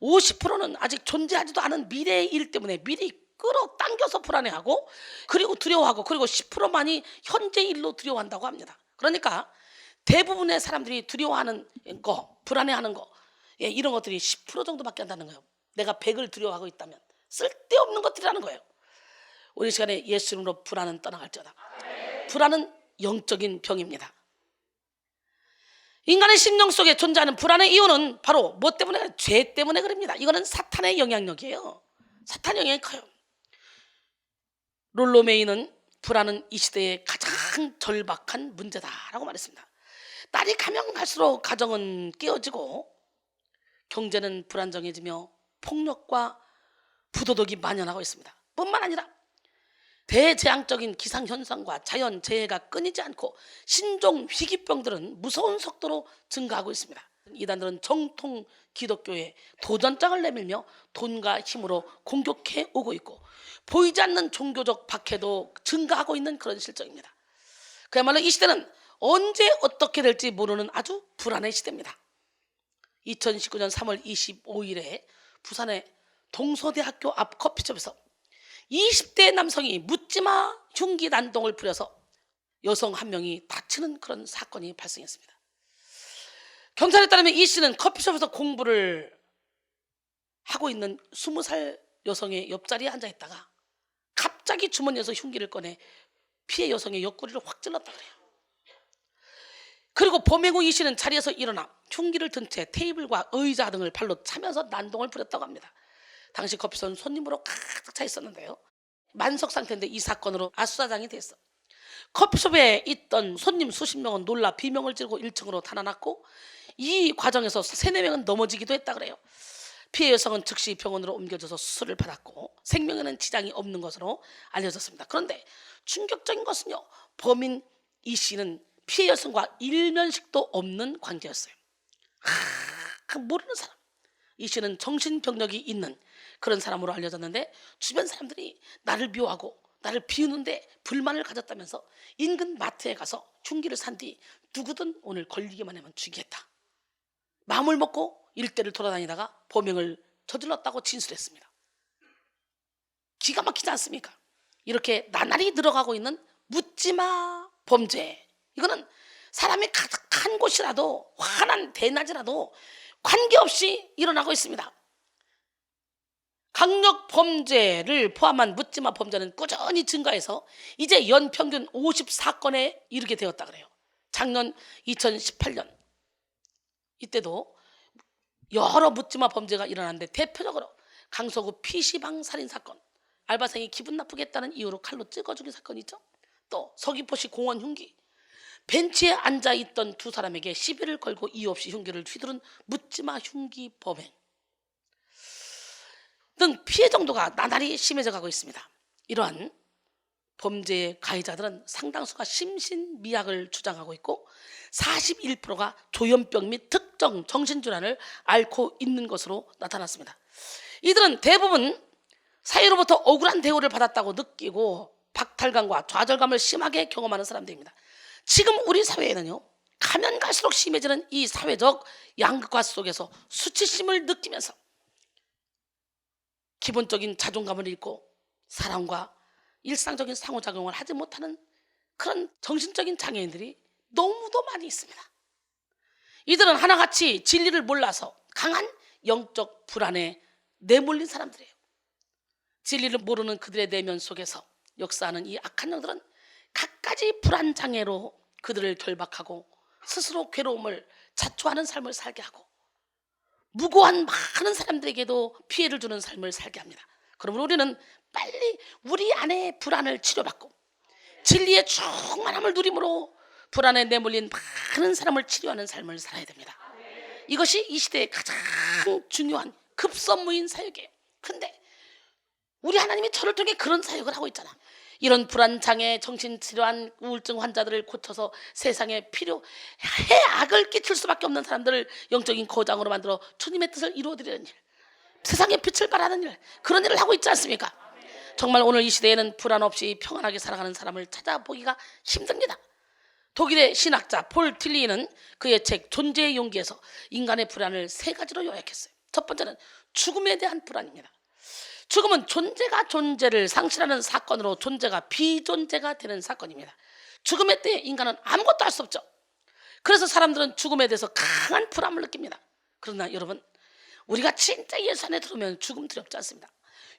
50%는 아직 존재하지도 않은 미래의 일 때문에 미리 끌어당겨서 불안해하고, 그리고 두려워하고, 그리고 10%만이 현재 일로 두려워한다고 합니다. 그러니까 대부분의 사람들이 두려워하는 거, 불안해하는 거, 이런 것들이 10% 정도밖에 안 된다는 거예요. 내가 100을 두려워하고 있다면 쓸데없는 것들이라는 거예요. 우리 시간에 예수 이름으로 불안은 떠나갈지어다. 불안은 영적인 병입니다. 인간의 심령 속에 존재하는 불안의 이유는 바로 뭐 때문에? 죄 때문에 그럽니다. 이거는 사탄의 영향력이에요. 사탄의 영향이 커요. 롤로 메이는 불안은 이 시대의 가장 절박한 문제다라고 말했습니다. 날이 가면 갈수록 가정은 깨어지고 경제는 불안정해지며 폭력과 부도덕이 만연하고 있습니다. 뿐만 아니라 대재앙적인 기상현상과 자연재해가 끊이지 않고 신종 희귀병들은 무서운 속도로 증가하고 있습니다. 이단들은 정통 기독교에 도전장을 내밀며 돈과 힘으로 공격해 오고 있고 보이지 않는 종교적 박해도 증가하고 있는 그런 실정입니다. 그야말로 이 시대는 언제 어떻게 될지 모르는 아주 불안의 시대입니다. 2019년 3월 25일에 부산의 동서대학교 앞 커피숍에서 20대 남성이 묻지마 흉기 난동을 부려서 여성 한 명이 다치는 그런 사건이 발생했습니다. 경찰에 따르면 이 씨는 커피숍에서 공부를 하고 있는 20살 여성의 옆자리에 앉아 있다가 갑자기 주머니에서 흉기를 꺼내 피해 여성의 옆구리를 확 찔렀다 그래요. 그리고 범행 후 이 씨는 자리에서 일어나 흉기를 든 채 테이블과 의자 등을 발로 차면서 난동을 부렸다고 합니다. 당시 커피숍은 손님으로 가득 차 있었는데요. 만석 상태인데 이 사건으로 압수사장이 됐어. 커피숍에 있던 손님 수십 명은 놀라 비명을 지르고 1층으로 달아났고 이 과정에서 3-4명은 넘어지기도 했다 그래요. 피해 여성은 즉시 병원으로 옮겨져서 수술을 받았고 생명에는 지장이 없는 것으로 알려졌습니다. 그런데 충격적인 것은요, 범인 이 씨는 피해 여성과 일면식도 없는 관계였어요. 모르는 사람. 이 씨는 정신병력이 있는 그런 사람으로 알려졌는데 주변 사람들이 나를 미워하고 나를 비우는데 불만을 가졌다면서 인근 마트에 가서 흉기를 산 뒤 누구든 오늘 걸리기만 하면 죽이겠다 마음을 먹고 일대를 돌아다니다가 범행을 저질렀다고 진술했습니다. 기가 막히지 않습니까? 이렇게 나날이 늘어가고 있는 묻지마 범죄, 이거는 사람이 가득한 곳이라도 환한 대낮이라도 관계없이 일어나고 있습니다. 강력 범죄를 포함한 묻지마 범죄는 꾸준히 증가해서 이제 연평균 54건에 이르게 되었다 그래요. 작년 2018년 이때도 여러 묻지마 범죄가 일어났는데 대표적으로 강서구 PC방 살인 사건, 알바생이 기분 나쁘겠다는 이유로 칼로 찍어 죽인 사건이 있죠. 또 서귀포시 공원 흉기, 벤치에 앉아있던 두 사람에게 시비를 걸고 이유 없이 흉기를 휘두른 묻지마 흉기 범행 등 피해 정도가 나날이 심해져 가고 있습니다. 이러한 범죄의 가해자들은 상당수가 심신미약을 주장하고 있고 41%가 조현병 및 특정 정신질환을 앓고 있는 것으로 나타났습니다. 이들은 대부분 사회로부터 억울한 대우를 받았다고 느끼고 박탈감과 좌절감을 심하게 경험하는 사람들입니다. 지금 우리 사회에는요, 가면 갈수록 심해지는 이 사회적 양극화 속에서 수치심을 느끼면서 기본적인 자존감을 잃고 사람과 일상적인 상호작용을 하지 못하는 그런 정신적인 장애인들이 너무도 많이 있습니다. 이들은 하나같이 진리를 몰라서 강한 영적 불안에 내몰린 사람들이에요. 진리를 모르는 그들의 내면 속에서 역사하는 이 악한 영들은 갖가지 불안 장애로 그들을 결박하고 스스로 괴로움을 자초하는 삶을 살게 하고 무고한 많은 사람들에게도 피해를 주는 삶을 살게 합니다. 그러므로 우리는 빨리 우리 안의 불안을 치료받고 진리의 충만함을 누림으로 불안에 내몰린 많은 사람을 치료하는 삶을 살아야 됩니다. 이것이 이 시대의 가장 중요한 급선무인 사역이에요. 근데 우리 하나님이 저를 통해 그런 사역을 하고 있잖아. 이런 불안장애, 정신질환, 우울증 환자들을 고쳐서 세상에 필요해 악을 끼칠 수밖에 없는 사람들을 영적인 거장으로 만들어 주님의 뜻을 이루어드리는 일, 세상에 빛을 발하는 일, 그런 일을 하고 있지 않습니까? 정말 오늘 이 시대에는 불안 없이 평안하게 살아가는 사람을 찾아보기가 힘듭니다. 독일의 신학자 폴 틸리는 그의 책 존재의 용기에서 인간의 불안을 세 가지로 요약했어요. 첫 번째는 죽음에 대한 불안입니다. 죽음은 존재가 존재를 상실하는 사건으로 존재가 비존재가 되는 사건입니다. 죽음의 때에 인간은 아무것도 할 수 없죠. 그래서 사람들은 죽음에 대해서 강한 불안을 느낍니다. 그러나 여러분, 우리가 진짜 예수 안에 들어오면 죽음 두렵지 않습니다.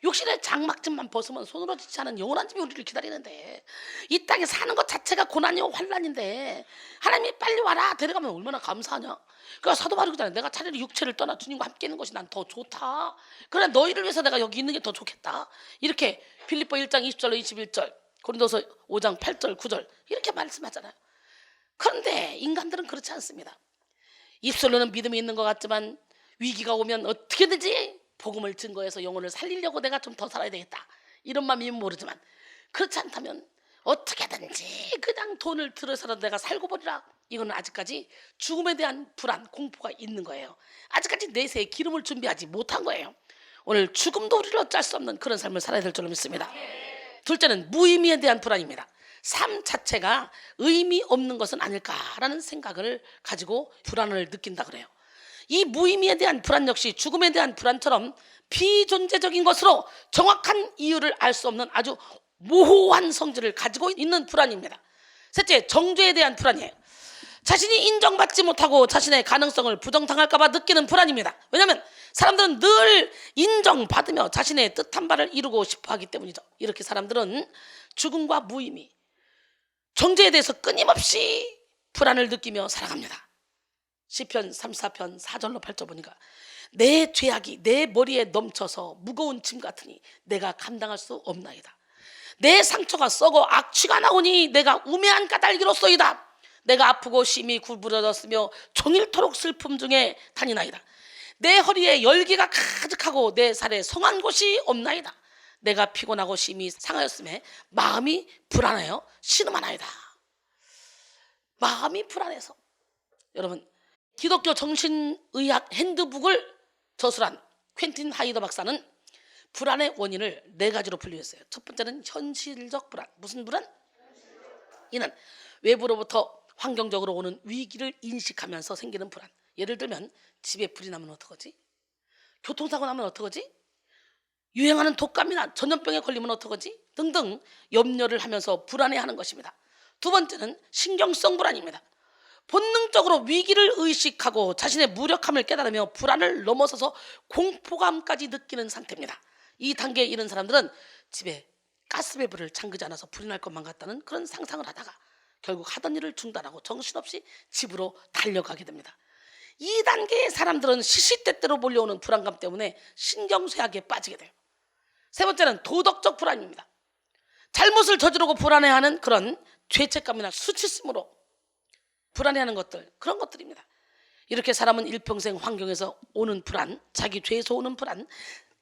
육신의 장막집만 벗으면 손으로 지지 않은 영원한 집이 우리를 기다리는데, 이 땅에 사는 것 자체가 고난이요 환난인데 하나님이 빨리 와라 데려가면 얼마나 감사하냐. 그러니까 사도 바울이 그러잖아요. 내가 차라리 육체를 떠나 주님과 함께 있는 것이 난 더 좋다. 그러나 너희를 위해서 내가 여기 있는 게 더 좋겠다. 이렇게 빌립보 1장 20절로 21절, 고린도서 5장 8절 9절 이렇게 말씀하잖아요. 그런데 인간들은 그렇지 않습니다. 입술로는 믿음이 있는 것 같지만 위기가 오면 어떻게든지 복음을 증거해서 영혼을 살리려고 내가 좀 더 살아야 되겠다, 이런 마음이면 모르지만, 그렇지 않다면 어떻게든지 그냥 돈을 들여서라도 내가 살고 버리라, 이거는 아직까지 죽음에 대한 불안, 공포가 있는 거예요. 아직까지 내세에 기름을 준비하지 못한 거예요. 오늘 죽음도 우리를 어쩔 수 없는 그런 삶을 살아야 될 줄로 믿습니다. 둘째는 무의미에 대한 불안입니다. 삶 자체가 의미 없는 것은 아닐까라는 생각을 가지고 불안을 느낀다 그래요. 이 무의미에 대한 불안 역시 죽음에 대한 불안처럼 비존재적인 것으로 정확한 이유를 알 수 없는 아주 모호한 성질을 가지고 있는 불안입니다. 셋째, 정죄에 대한 불안이에요. 자신이 인정받지 못하고 자신의 가능성을 부정당할까 봐 느끼는 불안입니다. 왜냐하면 사람들은 늘 인정받으며 자신의 뜻한 바를 이루고 싶어 하기 때문이죠. 이렇게 사람들은 죽음과 무의미, 정죄에 대해서 끊임없이 불안을 느끼며 살아갑니다. 시편 34편 4절로 8절 보니까 내 죄악이 내 머리에 넘쳐서 무거운 짐 같으니 내가 감당할 수 없나이다. 내 상처가 썩어 악취가 나오니 내가 우매한 까닭이로소이다. 내가 아프고 심히 구부러졌으며 종일토록 슬픔 중에 다니나이다. 내 허리에 열기가 가득하고 내 살에 성한 곳이 없나이다. 내가 피곤하고 심히 상하였음에 마음이 불안하여 신음하나이다. 마음이 불안해서. 여러분, 기독교 정신의학 핸드북을 저술한 퀸틴 하이더 박사는 불안의 원인을 네 가지로 분류했어요. 첫 번째는 현실적 불안. 무슨 불안? 이는 외부로부터 환경적으로 오는 위기를 인식하면서 생기는 불안. 예를 들면 집에 불이 나면 어떡하지? 교통사고 나면 어떡하지? 유행하는 독감이나 전염병에 걸리면 어떡하지? 등등 염려를 하면서 불안해하는 것입니다. 두 번째는 신경성 불안입니다. 본능적으로 위기를 의식하고 자신의 무력함을 깨달으며 불안을 넘어서서 공포감까지 느끼는 상태입니다. 이 단계에 이른 사람들은 집에 가스밸브를 잠그지 않아서 불이 날 것만 같다는 그런 상상을 하다가 결국 하던 일을 중단하고 정신없이 집으로 달려가게 됩니다. 이 단계의 사람들은 시시때때로 몰려오는 불안감 때문에 신경쇠약에 빠지게 돼요. 세 번째는 도덕적 불안입니다. 잘못을 저지르고 불안해하는 그런 죄책감이나 수치심으로 불안해하는 것들, 그런 것들입니다. 이렇게 사람은 일평생 환경에서 오는 불안, 자기 죄에서 오는 불안,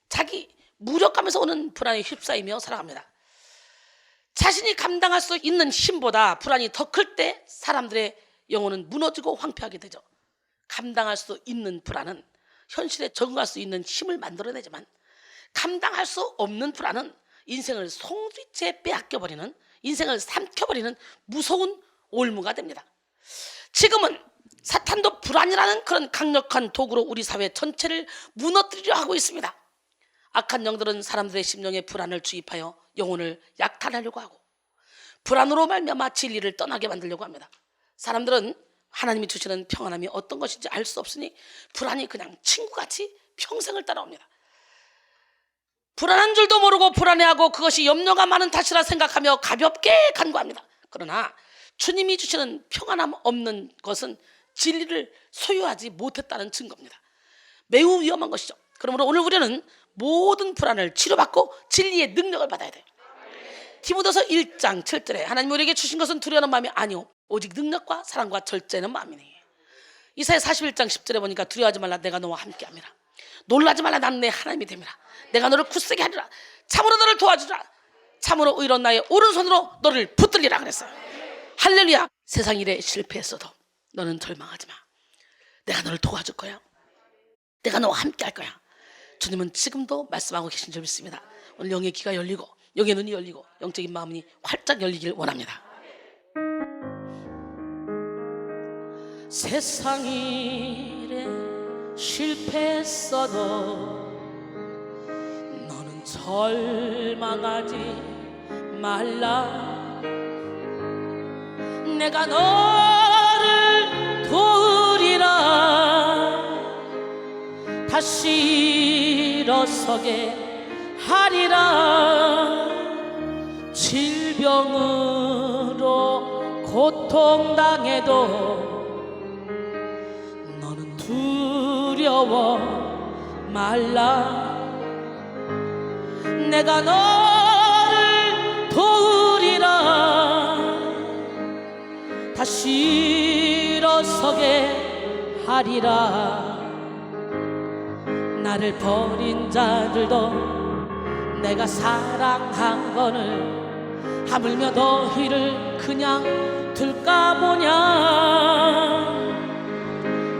자기 무력감에서 오는 불안에 휩싸이며 살아갑니다. 자신이 감당할 수 있는 힘보다 불안이 더 클 때 사람들의 영혼은 무너지고 황폐하게 되죠. 감당할 수 있는 불안은 현실에 적응할 수 있는 힘을 만들어내지만, 감당할 수 없는 불안은 인생을 송두리째 빼앗겨버리는, 인생을 삼켜버리는 무서운 올무가 됩니다. 지금은 사탄도 불안이라는 그런 강력한 도구로 우리 사회 전체를 무너뜨리려 하고 있습니다. 악한 영들은 사람들의 심령에 불안을 주입하여 영혼을 약탈하려고 하고, 불안으로 말미암아 진리를 떠나게 만들려고 합니다. 사람들은 하나님이 주시는 평안함이 어떤 것인지 알 수 없으니 불안이 그냥 친구같이 평생을 따라옵니다. 불안한 줄도 모르고 불안해하고 그것이 염려가 많은 탓이라 생각하며 가볍게 간구합니다. 그러나 주님이 주시는 평안함 없는 것은 진리를 소유하지 못했다는 증거입니다. 매우 위험한 것이죠. 그러므로 오늘 우리는 모든 불안을 치료받고 진리의 능력을 받아야 돼요. 디모데서 1장 7절에 하나님 우리에게 주신 것은 두려워하는 마음이 아니오 오직 능력과 사랑과 절제는 마음이니. 이사야 41장 10절에 보니까 두려워하지 말라 내가 너와 함께함이라. 놀라지 말라 나는 내 하나님이 됨이라. 내가 너를 굳세게 하리라. 참으로 너를 도와주리라. 참으로 의로운 나의 오른손으로 너를 붙들리라 그랬어요. 할렐루야. 세상 일에 실패했어도 너는 절망하지 마. 내가 너를 도와줄 거야. 내가 너와 함께 할 거야. 주님은 지금도 말씀하고 계신 줄 믿습니다. 오늘 영의 귀가 열리고 영의 눈이 열리고 영적인 마음이 활짝 열리길 원합니다. 세상 일에 실패했어도 너는 절망하지 말라. 내가 너를 도우리라. 다시 일어서게 하리라. 질병으로 고통당해도 너는 두려워 말라. 내가 너를 도우리라. 다시 일어서게 하리라. 나를 버린 자들도 내가 사랑한 거를 하물며 너희를 그냥 둘까 보냐.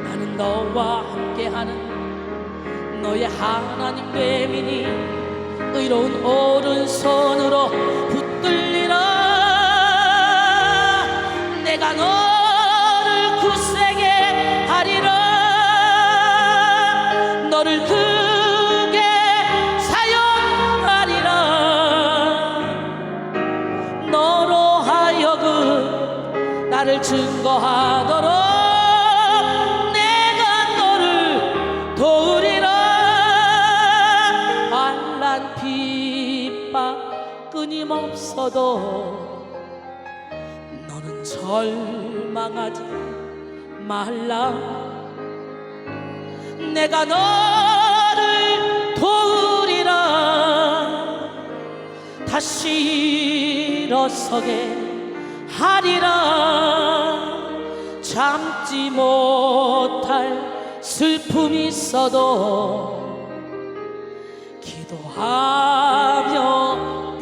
나는 너와 함께하는 너의 하나님 됨이니 의로운 오른손으로 붙들리라. 내가 너를 굳세게 하리라. 너를 크게 사용하리라. 너로 하여금 나를 증거하도록 내가 너를 도우리라. 환난 핍박 끊임없어도 너는 절망하지 말라. 내가 너를 도우리라. 다시 일어서게 하리라. 참지 못할 슬픔이 있어도 기도하며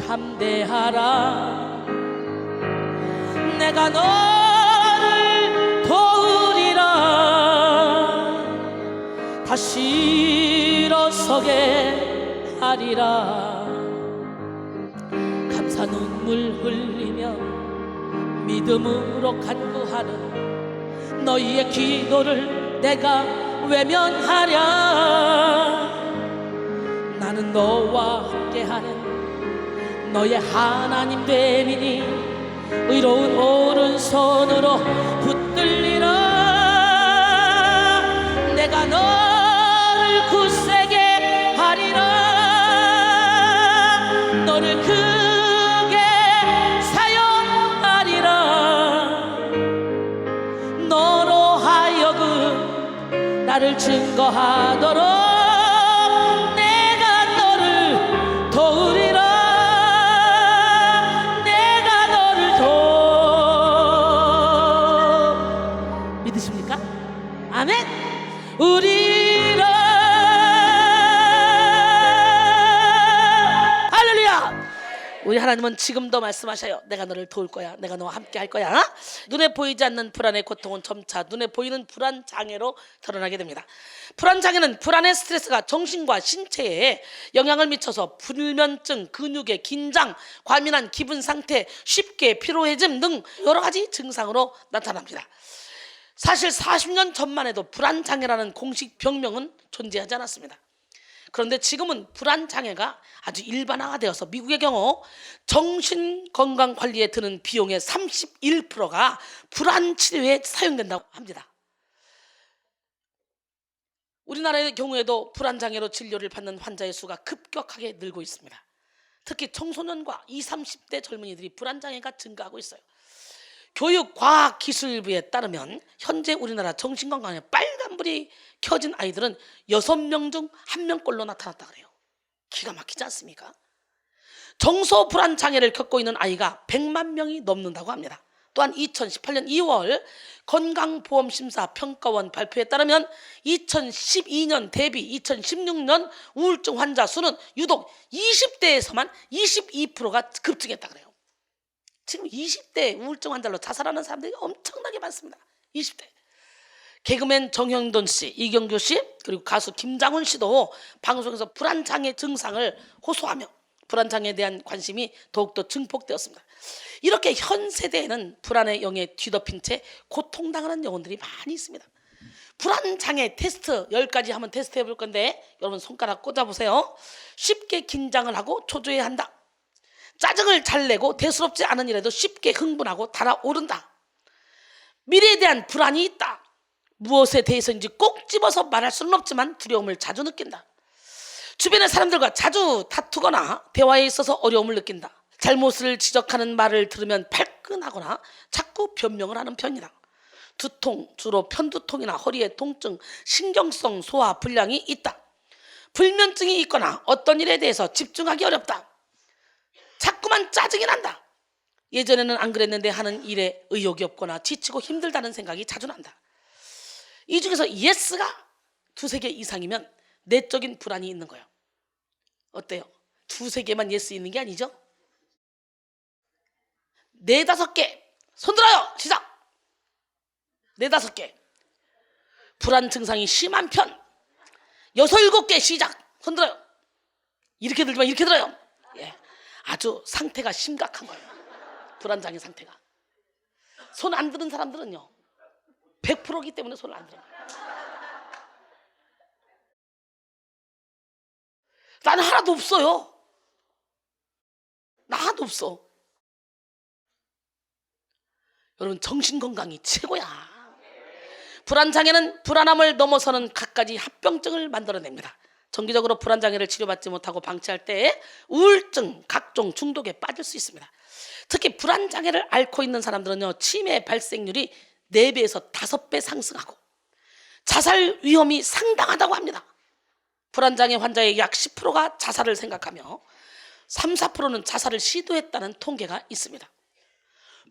담대하라. 내가 너를 도우리라. 다시 일어서게 하리라. 감사 눈물 흘리며 믿음으로 간구하는 너희의 기도를 내가 외면하랴. 나는 너와 함께하는 너의 하나님 됨이니 의로운 오른손으로 붙들리라. 내가 너를 굳세게 하리라. 너를 크게 사용하리라. 너로 하여금 나를 증거하도록 내가 너를 도우리라. 내가 너를 우리 하나님은 지금도 말씀하셔요. 내가 너를 도울 거야. 내가 너와 함께 할 거야. 눈에 보이지 않는 불안의 고통은 점차 눈에 보이는 불안 장애로 드러나게 됩니다. 불안 장애는 불안의 스트레스가 정신과 신체에 영향을 미쳐서 불면증, 근육의 긴장, 과민한 기분 상태, 쉽게 피로해짐 등 여러 가지 증상으로 나타납니다. 사실 40년 전만 해도 불안 장애라는 공식 병명은 존재하지 않았습니다. 그런데 지금은 불안 장애가 아주 일반화되어서 미국의 경우 정신건강 관리에 드는 비용의 31%가 불안 치료에 사용된다고 합니다. 우리나라의 경우에도 불안 장애로 진료를 받는 환자의 수가 급격하게 늘고 있습니다. 특히 청소년과 20, 30대 젊은이들이 불안 장애가 증가하고 있어요. 교육과학기술부에 따르면 현재 우리나라 정신건강에 빨간불이 켜진 아이들은 6명 중 1명꼴로 나타났다 그래요. 기가 막히지 않습니까? 정서불안 장애를 겪고 있는 아이가 100만 명이 넘는다고 합니다. 또한 2018년 2월 건강보험심사평가원 발표에 따르면 2012년 대비 2016년 우울증 환자 수는 유독 20대에서만 22%가 급증했다 그래요. 지금 20대 우울증 환자로 자살하는 사람들이 엄청나게 많습니다. 20대. 개그맨 정형돈 씨, 이경규 씨, 그리고 가수 김장훈 씨도 방송에서 불안장애 증상을 호소하며 불안장애에 대한 관심이 더욱더 증폭되었습니다. 이렇게 현 세대에는 불안의 영에 뒤덮인 채 고통당하는 영혼들이 많이 있습니다. 불안장애 테스트 10가지 한번 테스트 해볼 건데 여러분 손가락 꽂아보세요. 쉽게 긴장을 하고 초조해야 한다. 짜증을 잘 내고 대수롭지 않은 일에도 쉽게 흥분하고 달아오른다. 미래에 대한 불안이 있다. 무엇에 대해서인지 꼭 집어서 말할 수는 없지만 두려움을 자주 느낀다. 주변의 사람들과 자주 다투거나 대화에 있어서 어려움을 느낀다. 잘못을 지적하는 말을 들으면 발끈하거나 자꾸 변명을 하는 편이다. 두통, 주로 편두통이나 허리의 통증, 신경성 소화 불량이 있다. 불면증이 있거나 어떤 일에 대해서 집중하기 어렵다. 자꾸만 짜증이 난다. 예전에는 안 그랬는데 하는 일에 의욕이 없거나 지치고 힘들다는 생각이 자주 난다. 이 중에서 예스가 2-3개 이상이면 내적인 불안이 있는 거예요. 어때요? 2-3개만 예스 있는 게 아니죠? 4-5개 손 들어요. 시작. 4-5개 불안 증상이 심한 편 6-7개 시작. 손 들어요. 이렇게 들지만 이렇게 들어요. 예, 아주 상태가 심각한 거예요. 불안장애 상태가. 손 안 드는 사람들은요 100%이기 때문에 손을 안 들어요. 나는 하나도 없어요. 나 하나도 없어. 여러분 정신건강이 최고야. 불안장애는 불안함을 넘어서는 갖가지 합병증을 만들어냅니다. 정기적으로 불안장애를 치료받지 못하고 방치할 때 우울증, 각종 중독에 빠질 수 있습니다. 특히 불안장애를 앓고 있는 사람들은요 치매 발생률이 4배에서 5배 상승하고 자살 위험이 상당하다고 합니다. 불안장애 환자의 약 10%가 자살을 생각하며 3-4%는 자살을 시도했다는 통계가 있습니다.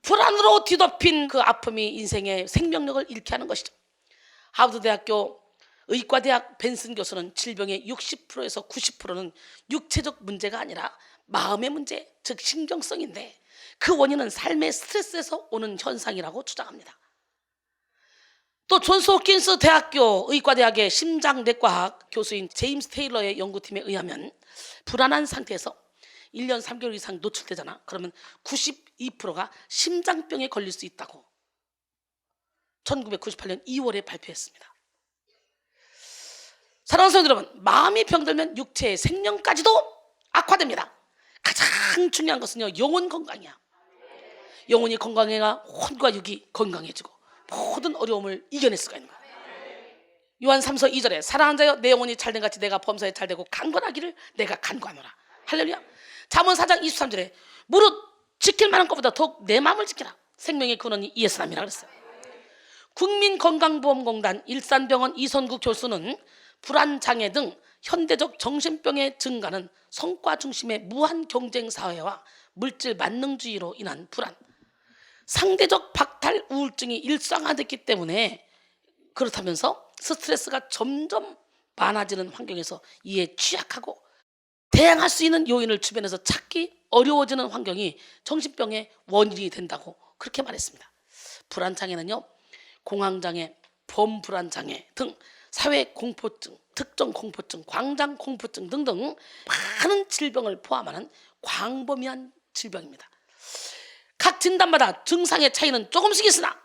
불안으로 뒤덮인 그 아픔이 인생의 생명력을 잃게 하는 것이죠. 하버드대학교 의과대학 벤슨 교수는 질병의 60%에서 90%는 육체적 문제가 아니라 마음의 문제, 즉 신경성인데 그 원인은 삶의 스트레스에서 오는 현상이라고 주장합니다. 또 존스 홉킨스 대학교 의과대학의 심장내과학 교수인 제임스 테일러의 연구팀에 의하면 불안한 상태에서 1년 3개월 이상 노출되잖아. 그러면 92%가 심장병에 걸릴 수 있다고 1998년 2월에 발표했습니다. 사랑하는 성도 여러분, 마음이 병들면 육체의 생명까지도 악화됩니다. 가장 중요한 것은요 영혼 건강이야. 영혼이 건강해야 혼과 육이 건강해지고 모든 어려움을 이겨낼 수가 있는 거야. 요한 3서 2절에 사랑하는 자여 내 영혼이 잘된 같이 내가 범사에 잘되고 강건하기를 내가 간구하노라. 할렐루야. 잠언 4장 23절에 무릇 지킬 만한 것보다 더욱 내 마음을 지키라. 생명의 근원이 이에서 남이라 그랬어요. 국민건강보험공단 일산병원 이선구 교수는 불안장애 등 현대적 정신병의 증가는 성과 중심의 무한 경쟁 사회와 물질 만능주의로 인한 불안, 상대적 박탈 우울증이 일상화됐기 때문에 그렇다면서 스트레스가 점점 많아지는 환경에서 이에 취약하고 대항할 수 있는 요인을 주변에서 찾기 어려워지는 환경이 정신병의 원인이 된다고 그렇게 말했습니다. 불안장애는요, 공황장애, 범불안장애 등 사회공포증, 특정공포증, 광장공포증 등등 많은 질병을 포함하는 광범위한 질병입니다. 각 진단마다 증상의 차이는 조금씩 있으나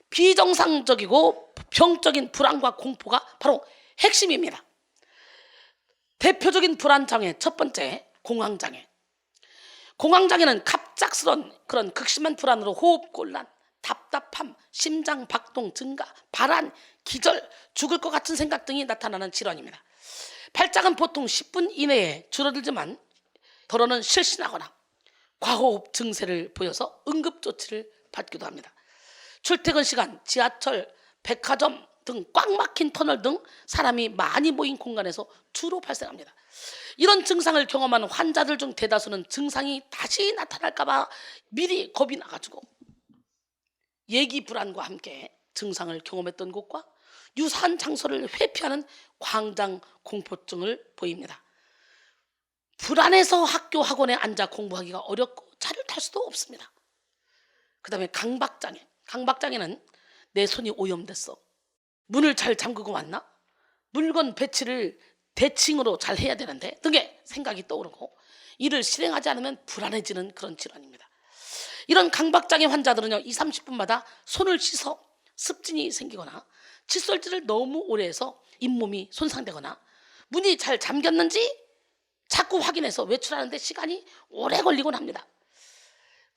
비정상적이고 병적인 불안과 공포가 바로 핵심입니다. 대표적인 불안장애 첫 번째, 공황장애. 공황장애는 갑작스런 그런 극심한 불안으로 호흡곤란, 답답함, 심장 박동 증가, 발한, 기절, 죽을 것 같은 생각 등이 나타나는 질환입니다. 발작은 보통 10분 이내에 줄어들지만 더러는 실신하거나 과호흡 증세를 보여서 응급조치를 받기도 합니다. 출퇴근 시간, 지하철, 백화점 등 꽉 막힌 터널 등 사람이 많이 모인 공간에서 주로 발생합니다. 이런 증상을 경험하는 환자들 중 대다수는 증상이 다시 나타날까 봐 미리 겁이 나가지고 예기 불안과 함께 증상을 경험했던 곳과 유사한 장소를 회피하는 광장 공포증을 보입니다. 불안해서 학교 학원에 앉아 공부하기가 어렵고 차를 탈 수도 없습니다. 그 다음에 강박장애. 강박장애는 내 손이 오염됐어. 문을 잘 잠그고 왔나? 물건 배치를 대칭으로 잘 해야 되는데 등의 생각이 떠오르고 이를 실행하지 않으면 불안해지는 그런 질환입니다. 이런 강박장애 환자들은요, 20-30분마다 손을 씻어 습진이 생기거나 칫솔질을 너무 오래 해서 잇몸이 손상되거나 문이 잘 잠겼는지 자꾸 확인해서 외출하는데 시간이 오래 걸리곤 합니다.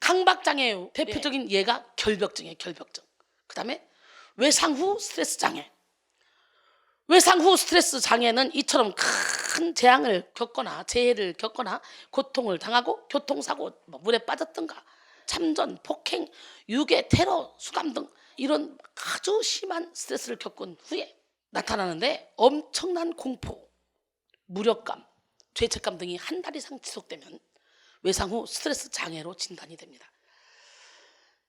강박장애의 대표적인 예가 결벽증이에요. 결벽증. 그 다음에 외상 후 스트레스 장애. 외상 후 스트레스 장애는 이처럼 큰 재앙을 겪거나 재해를 겪거나 고통을 당하고 교통사고, 물에 빠졌던가 참전, 폭행, 유괴, 테러, 수감 등 이런 아주 심한 스트레스를 겪은 후에 나타나는데 엄청난 공포, 무력감, 죄책감 등이 한 달 이상 지속되면 외상 후 스트레스 장애로 진단이 됩니다.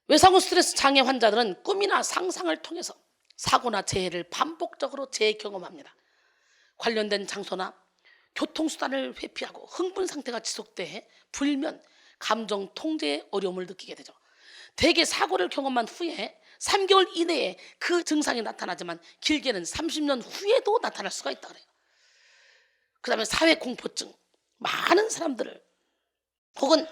외상 후 스트레스 장애 환자들은 꿈이나 상상을 통해서 사고나 재해를 반복적으로 재경험합니다. 관련된 장소나 교통수단을 회피하고 흥분 상태가 지속돼 불면, 감정 통제에 어려움을 느끼게 되죠. 대개 사고를 경험한 후에 3개월 이내에 그 증상이 나타나지만 길게는 30년 후에도 나타날 수가 있다 그래요. 그 다음에 사회공포증. 많은 사람들을 혹은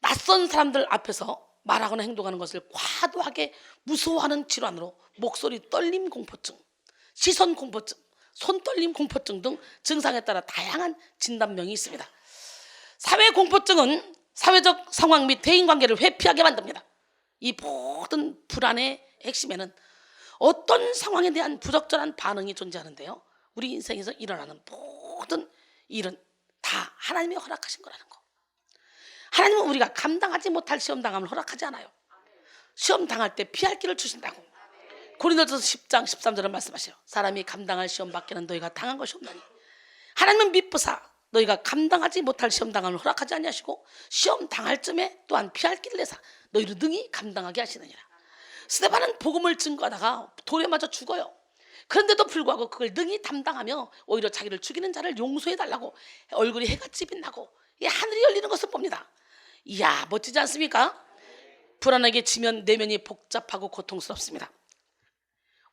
낯선 사람들 앞에서 말하거나 행동하는 것을 과도하게 무서워하는 질환으로 목소리 떨림 공포증, 시선 공포증, 손떨림 공포증 등 증상에 따라 다양한 진단명이 있습니다. 사회 공포증은 사회적 상황 및 대인관계를 회피하게 만듭니다. 이 모든 불안의 핵심에는 어떤 상황에 대한 부적절한 반응이 존재하는데요, 우리 인생에서 일어나는 모든 일은 다 하나님이 허락하신 거라는 거. 하나님은 우리가 감당하지 못할 시험당함을 허락하지 않아요. 시험 당할 때 피할 길을 주신다고. 고린도전서 10장 13절을 말씀하셔요. 사람이 감당할 시험 밖에는 너희가 당한 것이 없나니 하나님은 미쁘사 너희가 감당하지 못할 시험 당함을 허락하지 아니하시고 시험 당할 쯤에 또한 피할 길을 내사 너희를 능히 감당하게 하시느니라. 스데반은 복음을 증거하다가 돌에 맞아 죽어요. 그런데도 불구하고 그걸 능히 담당하며 오히려 자기를 죽이는 자를 용서해달라고 얼굴이 해같이 빛나고 하늘이 열리는 것을 봅니다. 이야, 멋지지 않습니까? 불안하게 지면 내면이 복잡하고 고통스럽습니다.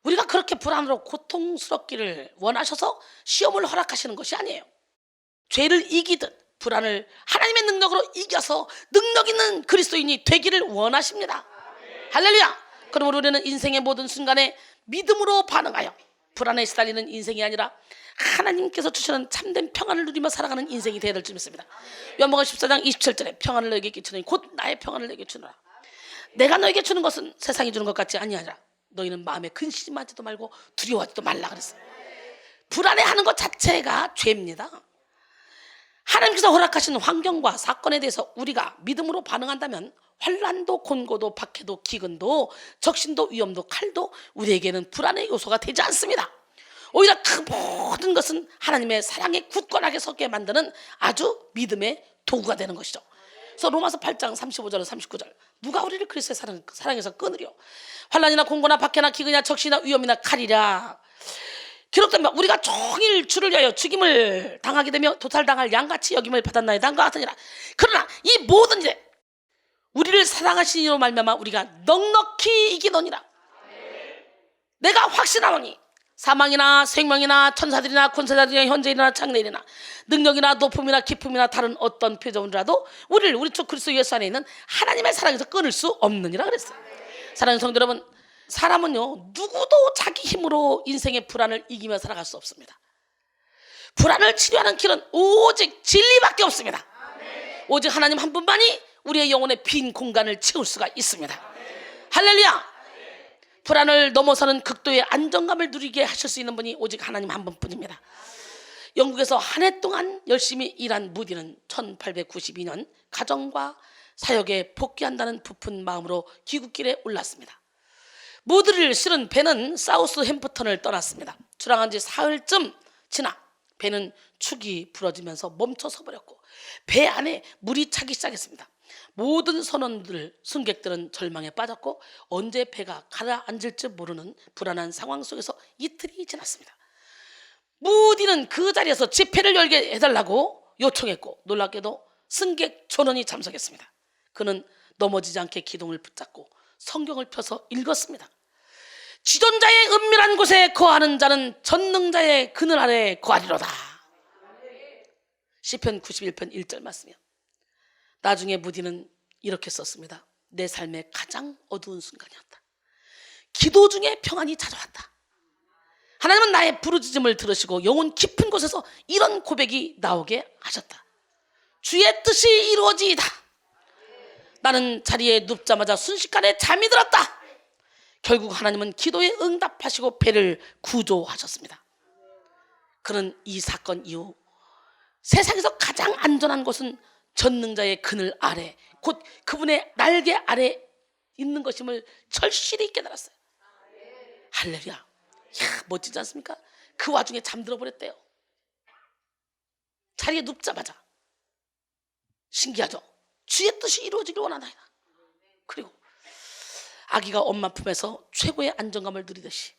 우리가 그렇게 불안으로 고통스럽기를 원하셔서 시험을 허락하시는 것이 아니에요. 죄를 이기듯 불안을 하나님의 능력으로 이겨서 능력 있는 그리스도인이 되기를 원하십니다. 할렐루야. 그러므로 우리는 인생의 모든 순간에 믿음으로 반응하여 불안에 시달리는 인생이 아니라 하나님께서 주시는 참된 평안을 누리며 살아가는 인생이 되어야 될 줄 믿습니다. 요한복음 14장 27절에 평안을 너에게 끼치노니 곧 나의 평안을 너에게 주노라. 내가 너에게 주는 것은 세상이 주는 것 같지 아니하라. 너희는 마음에 근심하지도 말고 두려워하지도 말라 그랬어요. 불안해하는 것 자체가 죄입니다. 하나님께서 허락하신 환경과 사건에 대해서 우리가 믿음으로 반응한다면 환난도 곤고도 박해도 기근도 적신도 위험도 칼도 우리에게는 불안의 요소가 되지 않습니다. 오히려 그 모든 것은 하나님의 사랑에 굳건하게 서게 만드는 아주 믿음의 도구가 되는 것이죠. 그래서 로마서 8장 35절 39절 누가 우리를 그리스도의 사랑에서 끊으려 환난이나 공고나 박해나 기근이나 적신이나 위험이나 칼이라. 기록됩니다. 우리가 종일 주를 위하여 죽임을 당하게 되며 도살당할 양같이 여김을 받았나이다 같으니라. 그러나 이 모든 일에 우리를 사랑하신 이로 말미암아 우리가 넉넉히 이기노니라. 내가 확신하노니 사망이나 생명이나 천사들이나 권세자들이나 현재일이나 장래일이나 능력이나 높음이나 기쁨이나 다른 어떤 표적이라도 우리를 우리 주 그리스도 예수 안에 있는 하나님의 사랑에서 끊을 수 없느니라 그랬어요. 사랑하는 성도 여러분, 사람은요 누구도 자기 힘으로 인생의 불안을 이기며 살아갈 수 없습니다. 불안을 치료하는 길은 오직 진리밖에 없습니다. 오직 하나님 한 분만이 우리의 영혼의 빈 공간을 채울 수가 있습니다. 할렐루야. 불안을 넘어서는 극도의 안정감을 누리게 하실 수 있는 분이 오직 하나님 한 분뿐입니다. 영국에서 한 해 동안 열심히 일한 무디는 1892년 가정과 사역에 복귀한다는 부푼 마음으로 귀국길에 올랐습니다. 무디를 실은 배는 사우스햄프턴을 떠났습니다. 출항한 지 사흘쯤 지나 배는 축이 부러지면서 멈춰서 버렸고 배 안에 물이 차기 시작했습니다. 모든 선원들, 승객들은 절망에 빠졌고 언제 배가 가라앉을지 모르는 불안한 상황 속에서 이틀이 지났습니다. 무디는 그 자리에서 집회를 열게 해달라고 요청했고 놀랍게도 승객 전원이 참석했습니다. 그는 넘어지지 않게 기둥을 붙잡고 성경을 펴서 읽었습니다. 지존자의 은밀한 곳에 거하는 자는 전능자의 그늘 아래 거하리로다. 시편 91편 1절 말씀이요. 나중에 무디는 이렇게 썼습니다. 내 삶의 가장 어두운 순간이었다. 기도 중에 평안이 찾아왔다. 하나님은 나의 부르짖음을 들으시고 영혼 깊은 곳에서 이런 고백이 나오게 하셨다. 주의 뜻이 이루어지이다. 나는 자리에 눕자마자 순식간에 잠이 들었다. 결국 하나님은 기도에 응답하시고 배를 구조하셨습니다. 그는 이 사건 이후 세상에서 가장 안전한 곳은 전능자의 그늘 아래, 곧 그분의 날개 아래 있는 것임을 절실히 깨달았어요. 할렐루야. 이야, 멋지지 않습니까? 그 와중에 잠들어 버렸대요. 자리에 눕자마자. 신기하죠? 주의 뜻이 이루어지길 원하나이다. 그리고 아기가 엄마 품에서 최고의 안정감을 누리듯이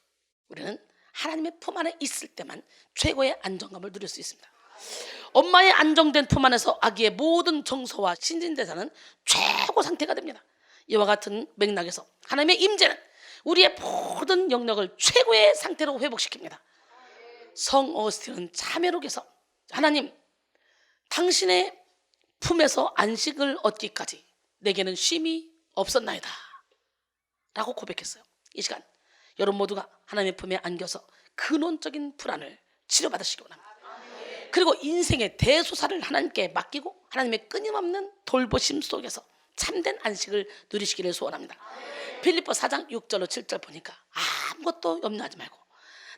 우리는 하나님의 품 안에 있을 때만 최고의 안정감을 누릴 수 있습니다. 엄마의 안정된 품 안에서 아기의 모든 정서와 신진대사는 최고 상태가 됩니다. 이와 같은 맥락에서 하나님의 임재는 우리의 모든 영역을 최고의 상태로 회복시킵니다. 성 어거스틴은 자매록에서 하나님, 당신의 품에서 안식을 얻기까지 내게는 쉼이 없었나이다 라고 고백했어요. 이 시간 여러분 모두가 하나님의 품에 안겨서 근원적인 불안을 치료받으시기 원합니다. 그리고 인생의 대소사를 하나님께 맡기고 하나님의 끊임없는 돌보심 속에서 참된 안식을 누리시기를 소원합니다. 빌립보 4장 6절로 7절 보니까 아무것도 염려하지 말고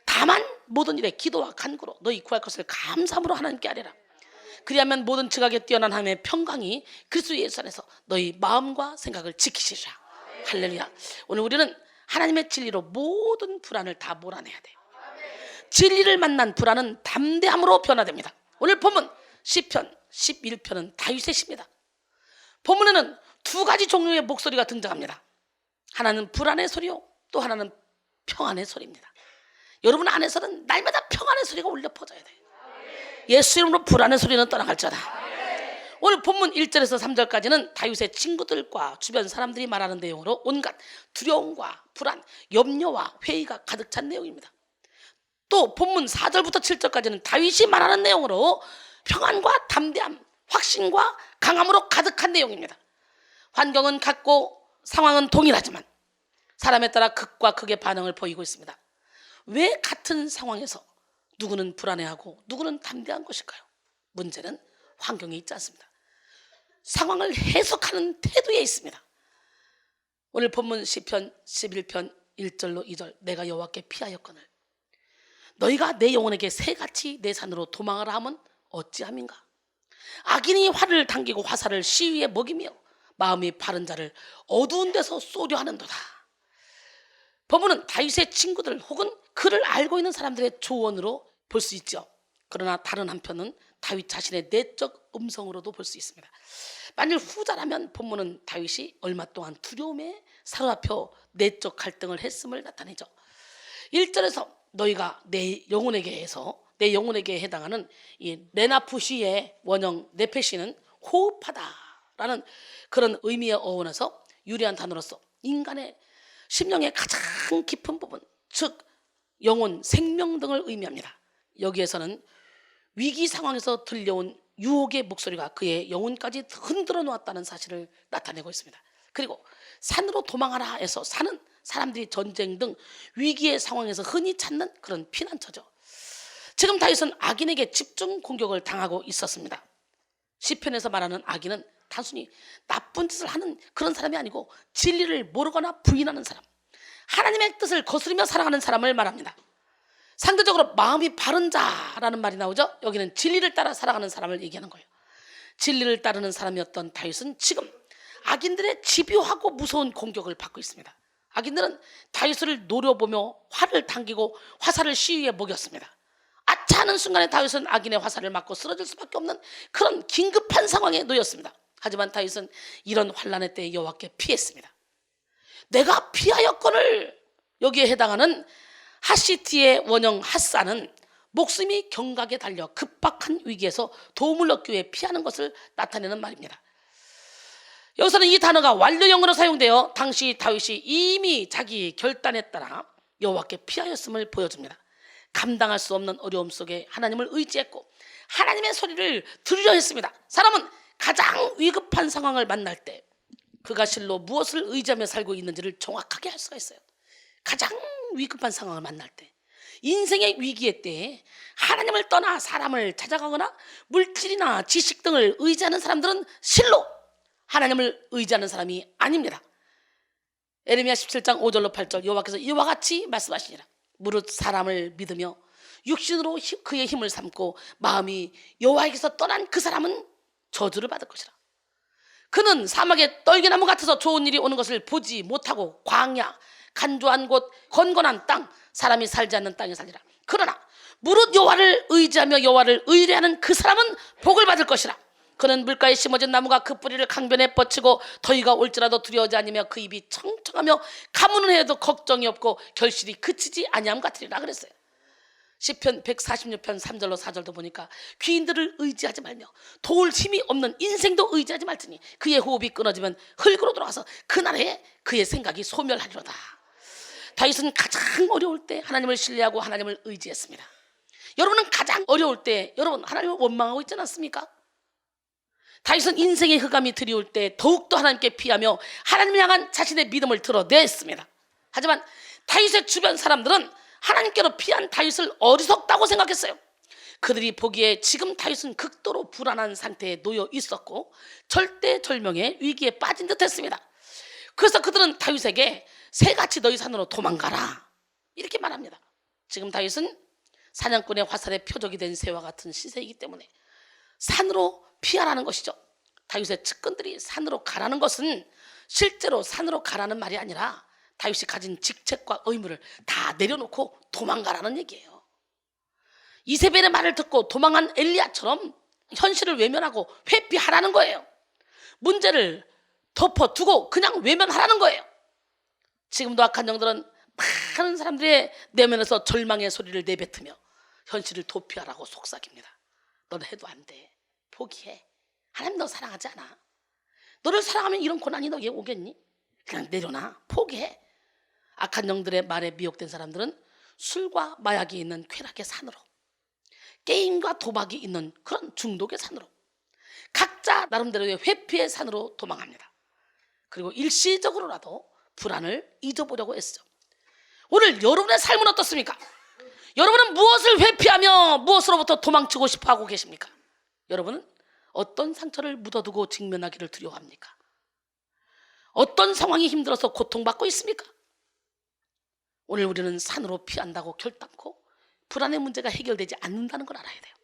다만 모든 일에 기도와 간구로 너희 구할 것을 감사함으로 하나님께 아뢰라. 그리하면 모든 지각에 뛰어난 하나님의 평강이 그리스도 예수 안에서 너희 마음과 생각을 지키시리라. 할렐루야. 오늘 우리는 하나님의 진리로 모든 불안을 다 몰아내야 돼요. 진리를 만난 불안은 담대함으로 변화됩니다. 오늘 본문 시편 11편은 다윗의 시입니다. 본문에는 두 가지 종류의 목소리가 등장합니다. 하나는 불안의 소리요, 또 하나는 평안의 소리입니다. 여러분 안에서는 날마다 평안의 소리가 울려 퍼져야 돼요. 예수 이름으로 불안의 소리는 떠나갈지어다. 오늘 본문 1절에서 3절까지는 다윗의 친구들과 주변 사람들이 말하는 내용으로 온갖 두려움과 불안, 염려와 회의가 가득 찬 내용입니다. 또 본문 4절부터 7절까지는 다윗이 말하는 내용으로 평안과 담대함, 확신과 강함으로 가득한 내용입니다. 환경은 같고 상황은 동일하지만 사람에 따라 극과 극의 반응을 보이고 있습니다. 왜 같은 상황에서 누구는 불안해하고 누구는 담대한 것일까요? 문제는 환경에 있지 않습니다. 상황을 해석하는 태도에 있습니다. 오늘 본문 시편 11편 1절로 2절 내가 여호와께 피하였거늘 너희가 내 영혼에게 새같이 내 산으로 도망하라 하면 어찌함인가. 악인이 활을 당기고 화살을 시위에 먹이며 마음이 바른 자를 어두운 데서 쏘려 하는도다. 본문은 다윗의 친구들 혹은 그를 알고 있는 사람들의 조언으로 볼 수 있죠. 그러나 다른 한편은 다윗 자신의 내적 음성으로도 볼 수 있습니다. 만일 후자라면 본문은 다윗이 얼마 동안 두려움에 사로잡혀 내적 갈등을 했음을 나타내죠. 1절에서 너희가 내 영혼에게 해당하는 이 레나푸시의 원형 네페시는 호흡하다라는 그런 의미의 어원에서 유래한 단어로서 인간의 심령의 가장 깊은 부분, 즉 영혼, 생명 등을 의미합니다. 여기에서는 위기 상황에서 들려온 유혹의 목소리가 그의 영혼까지 흔들어 놓았다는 사실을 나타내고 있습니다. 그리고 산으로 도망하라 해서 산은 사람들이 전쟁 등 위기의 상황에서 흔히 찾는 그런 피난처죠. 지금 다윗은 악인에게 집중 공격을 당하고 있었습니다. 시편에서 말하는 악인은 단순히 나쁜 짓을 하는 그런 사람이 아니고 진리를 모르거나 부인하는 사람, 하나님의 뜻을 거스르며 살아가는 사람을 말합니다. 상대적으로 마음이 바른 자라는 말이 나오죠. 여기는 진리를 따라 살아가는 사람을 얘기하는 거예요. 진리를 따르는 사람이었던 다윗은 지금 악인들의 집요하고 무서운 공격을 받고 있습니다. 악인들은 다윗을 노려보며 활을 당기고 화살을 시위에 먹였습니다. 아차 하는 순간에 다윗은 악인의 화살을 맞고 쓰러질 수밖에 없는 그런 긴급한 상황에 놓였습니다. 하지만 다윗은 이런 환난의 때에 여호와께 피했습니다. 내가 피하였거늘. 여기에 해당하는 하시티의 원형 핫사는 목숨이 경각에 달려 급박한 위기에서 도움을 얻기 위해 피하는 것을 나타내는 말입니다. 여기서는 이 단어가 완료형으로 사용되어 당시 다윗이 이미 자기 결단에 따라 여호와께 피하였음을 보여줍니다. 감당할 수 없는 어려움 속에 하나님을 의지했고 하나님의 소리를 들으려 했습니다. 사람은 가장 위급한 상황을 만날 때 그가 실로 무엇을 의지하며 살고 있는지를 정확하게 알 수가 있어요. 가장 위급한 상황을 만날 때, 인생의 위기의 때에 하나님을 떠나 사람을 찾아가거나 물질이나 지식 등을 의지하는 사람들은 실로 하나님을 의지하는 사람이 아닙니다. 에레미야 17장 5절로 8절 여호와께서 이와 같이 말씀하시니라. 무릇 사람을 믿으며 육신으로 그의 힘을 삼고 마음이 여호와에게서 떠난 그 사람은 저주를 받을 것이라. 그는 사막의 떨기나무 같아서 좋은 일이 오는 것을 보지 못하고 광야, 간조한 곳, 건건한 땅, 사람이 살지 않는 땅에 살리라. 그러나 무릇 여호와를 의지하며 여호와를 의뢰하는 그 사람은 복을 받을 것이라. 그는 물가에 심어진 나무가 그 뿌리를 강변에 뻗치고 더위가 올지라도 두려워하지 아니며 그 입이 청청하며 가무는 해도 걱정이 없고 결실이 그치지 아니함 같으리라 그랬어요. 시편 146편 3절로 4절도 보니까 귀인들을 의지하지 말며 도울 힘이 없는 인생도 의지하지 말지니 그의 호흡이 끊어지면 흙으로 돌아가서 그날에 그의 생각이 소멸하리로다. 다윗은 가장 어려울 때 하나님을 신뢰하고 하나님을 의지했습니다. 여러분은 가장 어려울 때 여러분 하나님을 원망하고 있지 않습니까? 다윗은 인생의 흑암이 드리울 때 더욱더 하나님께 피하며 하나님을 향한 자신의 믿음을 드러냈습니다. 하지만 다윗의 주변 사람들은 하나님께로 피한 다윗을 어리석다고 생각했어요. 그들이 보기에 지금 다윗은 극도로 불안한 상태에 놓여 있었고 절대절명의 위기에 빠진 듯했습니다. 그래서 그들은 다윗에게 새같이 너희 산으로 도망가라 이렇게 말합니다. 지금 다윗은 사냥꾼의 화살의 표적이 된 새와 같은 시세이기 때문에 산으로 피하라는 것이죠. 다윗의 측근들이 산으로 가라는 것은 실제로 산으로 가라는 말이 아니라 다윗이 가진 직책과 의무를 다 내려놓고 도망가라는 얘기예요. 이세벨의 말을 듣고 도망한 엘리야처럼 현실을 외면하고 회피하라는 거예요. 문제를 덮어두고 그냥 외면하라는 거예요. 지금도 악한 영들은 많은 사람들의 내면에서 절망의 소리를 내뱉으며 현실을 도피하라고 속삭입니다. 너는 해도 안 돼. 포기해. 하나님 너 사랑하지 않아. 너를 사랑하면 이런 고난이 너에게 오겠니? 그냥 내려놔. 포기해. 악한 영들의 말에 미혹된 사람들은 술과 마약이 있는 쾌락의 산으로, 게임과 도박이 있는 그런 중독의 산으로, 각자 나름대로의 회피의 산으로 도망합니다. 그리고 일시적으로라도 불안을 잊어보려고 애쓰죠. 오늘 여러분의 삶은 어떻습니까? 여러분은 무엇을 회피하며 무엇으로부터 도망치고 싶어 하고 계십니까? 여러분은 어떤 상처를 묻어두고 직면하기를 두려워합니까? 어떤 상황이 힘들어서 고통받고 있습니까? 오늘 우리는 산으로 피한다고 결단코 불안의 문제가 해결되지 않는다는 걸 알아야 돼요.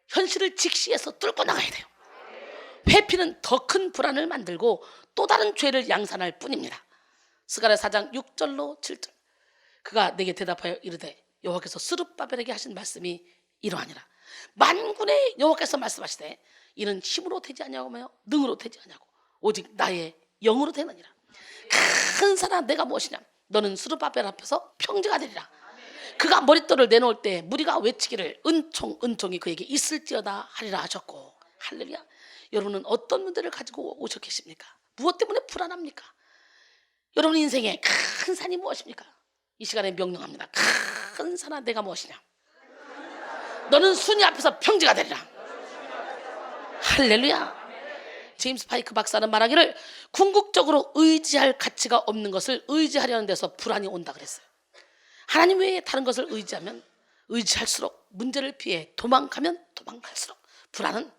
현실을 직시해서 뚫고 나가야 돼요. 회피는 더 큰 불안을 만들고 또 다른 죄를 양산할 뿐입니다. 스가랴 4장 6절로 7절 그가 내게 대답하여 이르되 여호와께서 스룹바벨에게 하신 말씀이 이러하니라. 만군의 여호와께서 말씀하시되 이는 힘으로 되지 아니하며 능으로 되지 아니하고 오직 나의 영으로 되느니라. 큰 사람 내가 무엇이냐? 너는 스룹바벨 앞에서 평지가 되리라. 그가 머릿돌을 내놓을 때 무리가 외치기를 은총이 그에게 있을지어다 하리라 하셨고, 할렐루야. 여러분은 어떤 문제를 가지고 오셨 계십니까? 무엇 때문에 불안합니까? 여러분 인생에 큰 산이 무엇입니까? 이 시간에 명령합니다. 큰 산아, 내가 무엇이냐? 너는 순위 앞에서 평지가 되리라. 할렐루야. 제임스 파이크 박사는 말하기를 궁극적으로 의지할 가치가 없는 것을 의지하려는 데서 불안이 온다 그랬어요. 하나님 외에 다른 것을 의지하면 의지할수록, 문제를 피해 도망가면 도망갈수록 불안은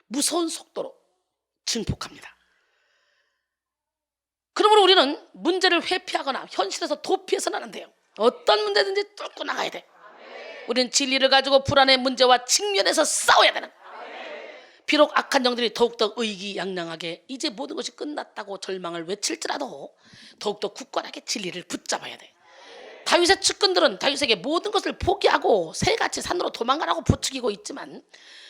무서운 속도로 증폭합니다. 그러므로 우리는 문제를 회피하거나 현실에서 도피해서는 안 돼요. 어떤 문제든지 뚫고 나가야 돼. 우리는 진리를 가지고 불안의 문제와 직면해서 싸워야 되는. 비록 악한 영들이 더욱더 의기양양하게 이제 모든 것이 끝났다고 절망을 외칠지라도 더욱더 굳건하게 진리를 붙잡아야 돼. 다윗의 측근들은 다윗에게 모든 것을 포기하고 새같이 산으로 도망가라고 부추기고 있지만,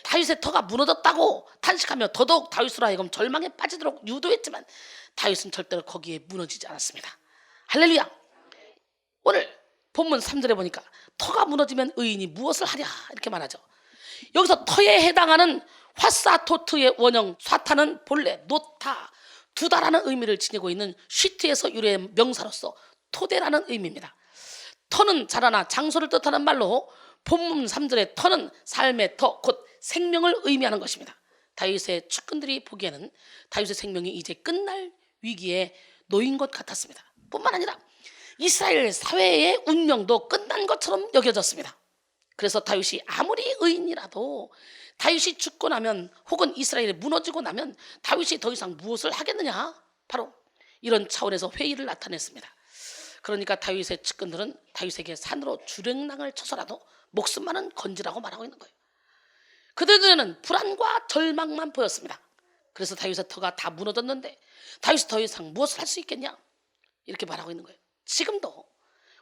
다윗의 터가 무너졌다고 탄식하며 더더욱 다윗으로 하여금 절망에 빠지도록 유도했지만 다윗은 절대로 거기에 무너지지 않았습니다. 할렐루야. 오늘 본문 3절에 보니까 터가 무너지면 의인이 무엇을 하랴 이렇게 말하죠. 여기서 터에 해당하는 화사토트의 원형 쏴타는 본래 노타, 두다라는 의미를 지니고 있는 쉬트에서 유래한 명사로서 토대라는 의미입니다. 터는 자라나 장소를 뜻하는 말로 본문 3절의 터는 삶의 터, 곧 생명을 의미하는 것입니다. 다윗의 측근들이 보기에는 다윗의 생명이 이제 끝날 위기에 놓인 것 같았습니다. 뿐만 아니라 이스라엘 사회의 운명도 끝난 것처럼 여겨졌습니다. 그래서 다윗이 아무리 의인이라도 다윗이 죽고 나면, 혹은 이스라엘이 무너지고 나면 다윗이 더 이상 무엇을 하겠느냐, 바로 이런 차원에서 회의를 나타냈습니다. 그러니까 다윗의 측근들은 다윗에게 산으로 주랭랑을 쳐서라도 목숨만은 건지라고 말하고 있는 거예요. 그들 눈에는 불안과 절망만 보였습니다. 그래서 다윗의 터가 다 무너졌는데 다윗이 더 이상 무엇을 할 수 있겠냐, 이렇게 말하고 있는 거예요. 지금도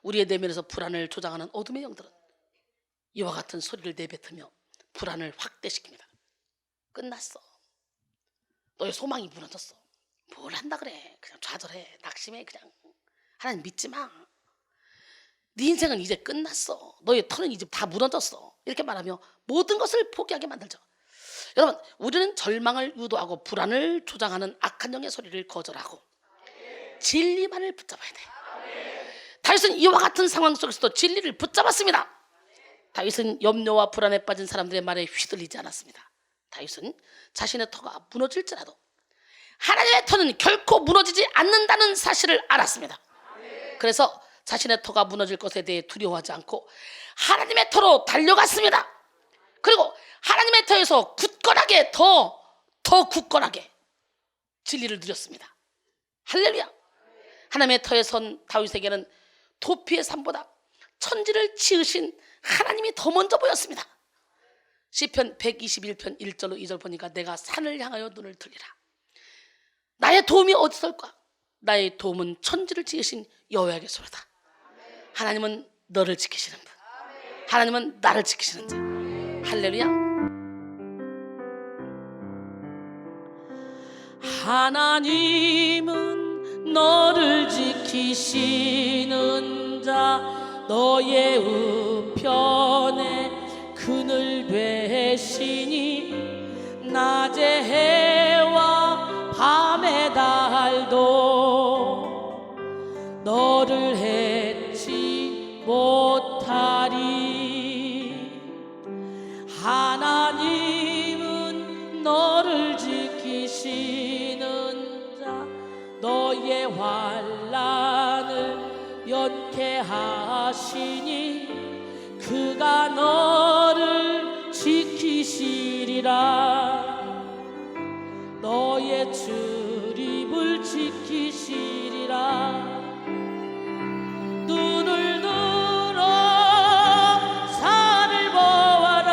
우리의 내면에서 불안을 조장하는 어둠의 영들은 이와 같은 소리를 내뱉으며 불안을 확대시킵니다. 끝났어. 너의 소망이 무너졌어. 뭘 한다 그래. 그냥 좌절해. 낙심해. 그냥 하나님 믿지 마. 네 인생은 이제 끝났어. 너의 터는 이제 다 무너졌어. 이렇게 말하며 모든 것을 포기하게 만들죠. 여러분, 우리는 절망을 유도하고 불안을 조장하는 악한 영의 소리를 거절하고 진리만을 붙잡아야 돼. 다윗은 이와 같은 상황 속에서도 진리를 붙잡았습니다. 다윗은 염려와 불안에 빠진 사람들의 말에 휘둘리지 않았습니다. 다윗은 자신의 터가 무너질지라도 하나님의 터는 결코 무너지지 않는다는 사실을 알았습니다. 그래서 자신의 터가 무너질 것에 대해 두려워하지 않고 하나님의 터로 달려갔습니다. 그리고 하나님의 터에서 굳건하게 더 굳건하게 진리를 누렸습니다. 할렐루야. 하나님의 터에 선 다윗에게는 도피의 산보다 천지를 지으신 하나님이 더 먼저 보였습니다. 시편 121편 1절로 2절 보니까 내가 산을 향하여 눈을 들리라. 나의 도움이 어디서 올까? 나의 도움은 천지를 지으신 여호와께서로다. 하나님은 너를 지키시는 분, 하나님은 나를 지키시는 자. 할렐루야. 하나님은 너를 지키시는 자, 너의 우편에 그늘 되시니 낮의 해와 밤의 달도 너를 해치 못하리. 하나님은 너를 지키시는 자, 너의 환난을 연케하시니 그가 너를 지키시리라. 너의 출입을 지키시리라. 눈을 들어 산을 보아라.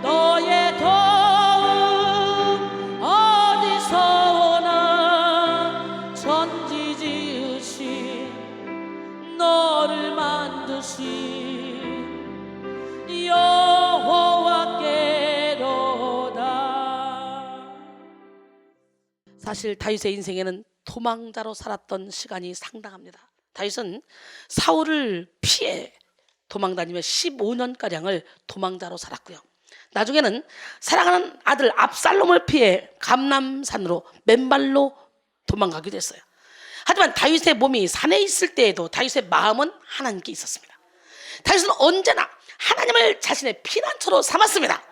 너의 도움 어디서 오나. 천지 지으신 너를 만드신 여호와께로다. 사실 다윗의 인생에는 도망자로 살았던 시간이 상당합니다. 다윗은 사울을 피해 도망다니며 15년가량을 도망자로 살았고요. 나중에는 사랑하는 아들 압살롬을 피해 감람산으로 맨발로 도망가기도 했어요. 하지만 다윗의 몸이 산에 있을 때에도 다윗의 마음은 하나님께 있었습니다. 다윗은 언제나 하나님을 자신의 피난처로 삼았습니다.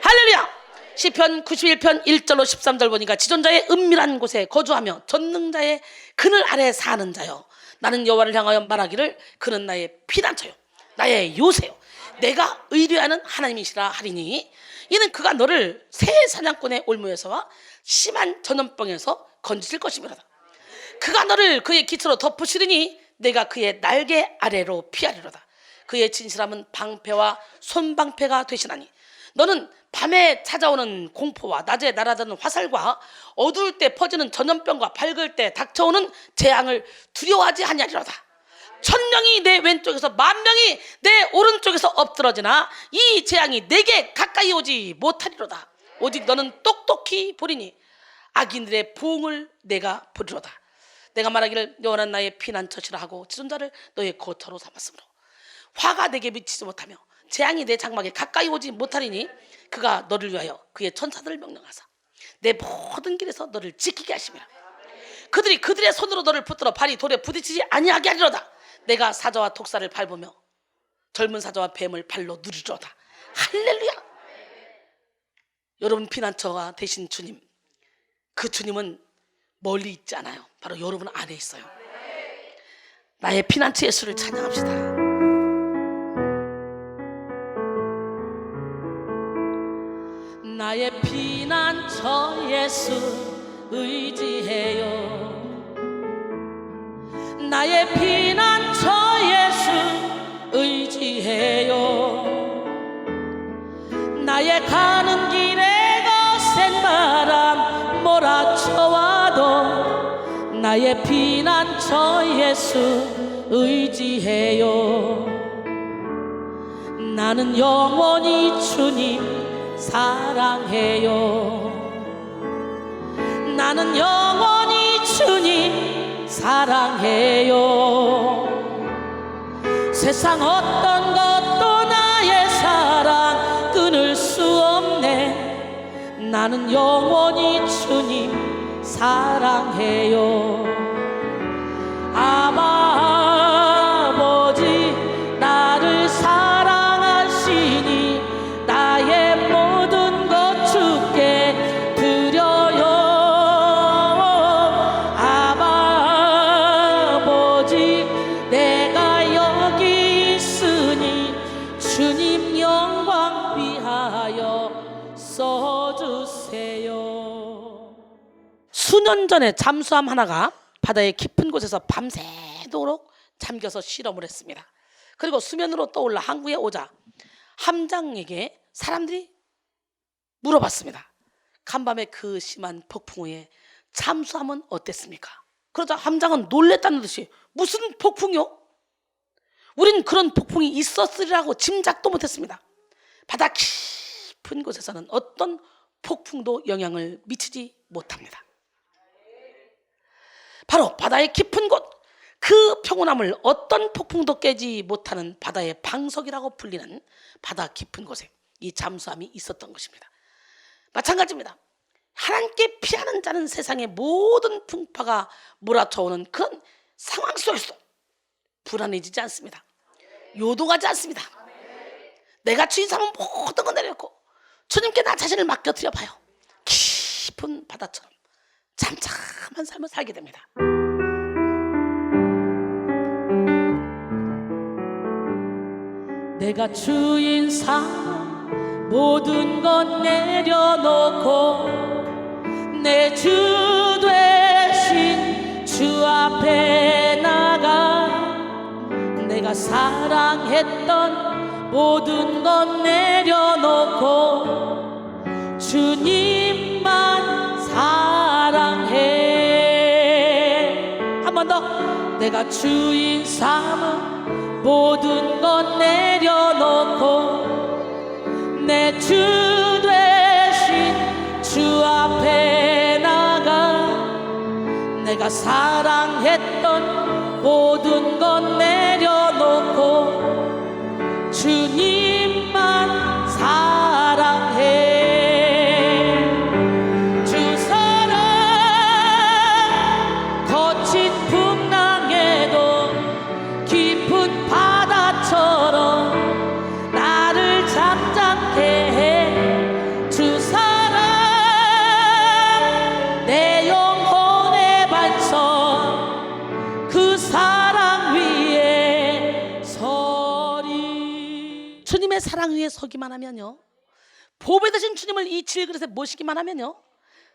할렐루야. 시편 91편 1절로 13절 보니까 지존자의 은밀한 곳에 거주하며 전능자의 그늘 아래 사는 자여, 나는 여호와를 향하여 말하기를 그는 나의 피난처요 나의 요새요 내가 의뢰하는 하나님이시라 하리니, 이는 그가 너를 새 사냥꾼의 올무에서와 심한 전염병에서 건지실 것이미로다. 그가 너를 그의 기초로 덮으시리니 내가 그의 날개 아래로 피하리로다. 그의 진실함은 방패와 손방패가 되시나니, 너는 밤에 찾아오는 공포와 낮에 날아드는 화살과 어두울 때 퍼지는 전염병과 밝을 때 닥쳐오는 재앙을 두려워하지 아니하리로다. 1000명이 내 왼쪽에서 10,000명이 내 오른쪽에서 엎드러지나 이 재앙이 내게 가까이 오지 못하리로다. 오직 너는 똑똑히 보리니 악인들의 부흥을 내가 보리로다. 내가 말하기를 여호와는 나의 피난처시라 하고 지존자를 너의 거처로 삼았으므로 화가 내게 미치지 못하며 재앙이 내 장막에 가까이 오지 못하리니, 그가 너를 위하여 그의 천사들을 명령하사 내 모든 길에서 너를 지키게 하시며 그들이 그들의 손으로 너를 붙들어 발이 돌에 부딪히지 아니하게 하리로다. 내가 사자와 독사를 밟으며 젊은 사자와 뱀을 발로 누리리로다. 할렐루야. 여러분 피난처가 되신 주님, 그 주님은 멀리 있지 않아요. 바로 여러분 안에 있어요. 나의 피난처 예수를 찬양합시다. 나의 피난처 예수 의지해요. 나의 피난처 예수 의지해요. 나의 가는 길에 거센 바람 몰아쳐와도 나의 피난처 예수 의지해요. 나는 영원히 주님 사랑해요. 나는 영원히 주님 사랑해요. 세상 어떤 것도 나의 사랑 끊을 수 없네. 나는 영원히 주님 사랑해요. 아버지 나를 사랑하시니 나의 모든 것 주께 드려요. 아버지 내가 여기 있으니 주님 영광 위하여 써주세요. 수년 전에 잠수함 하나가 바다의 깊은 곳에서 밤새도록 잠겨서 실험을 했습니다. 그리고 수면으로 떠올라 항구에 오자 함장에게 사람들이 물어봤습니다. 간밤에 그 심한 폭풍 후에 잠수함은 어땠습니까? 그러자 함장은 놀랬다는 듯이 무슨 폭풍이요? 우린 그런 폭풍이 있었으리라고 짐작도 못했습니다. 바다 깊은 곳에서는 어떤 폭풍도 영향을 미치지 못합니다. 바로 바다의 깊은 곳, 그 평온함을 어떤 폭풍도 깨지 못하는 바다의 방석이라고 불리는 바다 깊은 곳에 이 잠수함이 있었던 것입니다. 마찬가지입니다. 하나님께 피하는 자는 세상의 모든 풍파가 몰아쳐오는 그런 상황 속에서도 불안해지지 않습니다. 요동하지 않습니다. 내가 주인 삼은 모든 건 내렸고 주님께 나 자신을 맡겨드려 봐요. 깊은 바다처럼 잠잠한 삶을 살게 됩니다. 내가 주인 삼아 모든 것 내려놓고 내 주 되신 주 앞에 나가 내가 사랑했던 모든 것 내려놓고 주님만 사랑해. 한 번 더. 내가 주인 삼은 모든 것 내려놓고 내 주 되신 주 앞에 나가 내가 사랑했던 모든 것 내려놓고 주님만 사랑해. 주 사랑 거친 풍랑에도 깊은 바다처럼 나를 잠잠케 해. 주 사랑 내 영혼의 반석 그 사랑 위에 서리. 주님의 사랑 위에 서기만 하면요, 보배 되신 주님을 이 질그릇에 모시기만 하면요,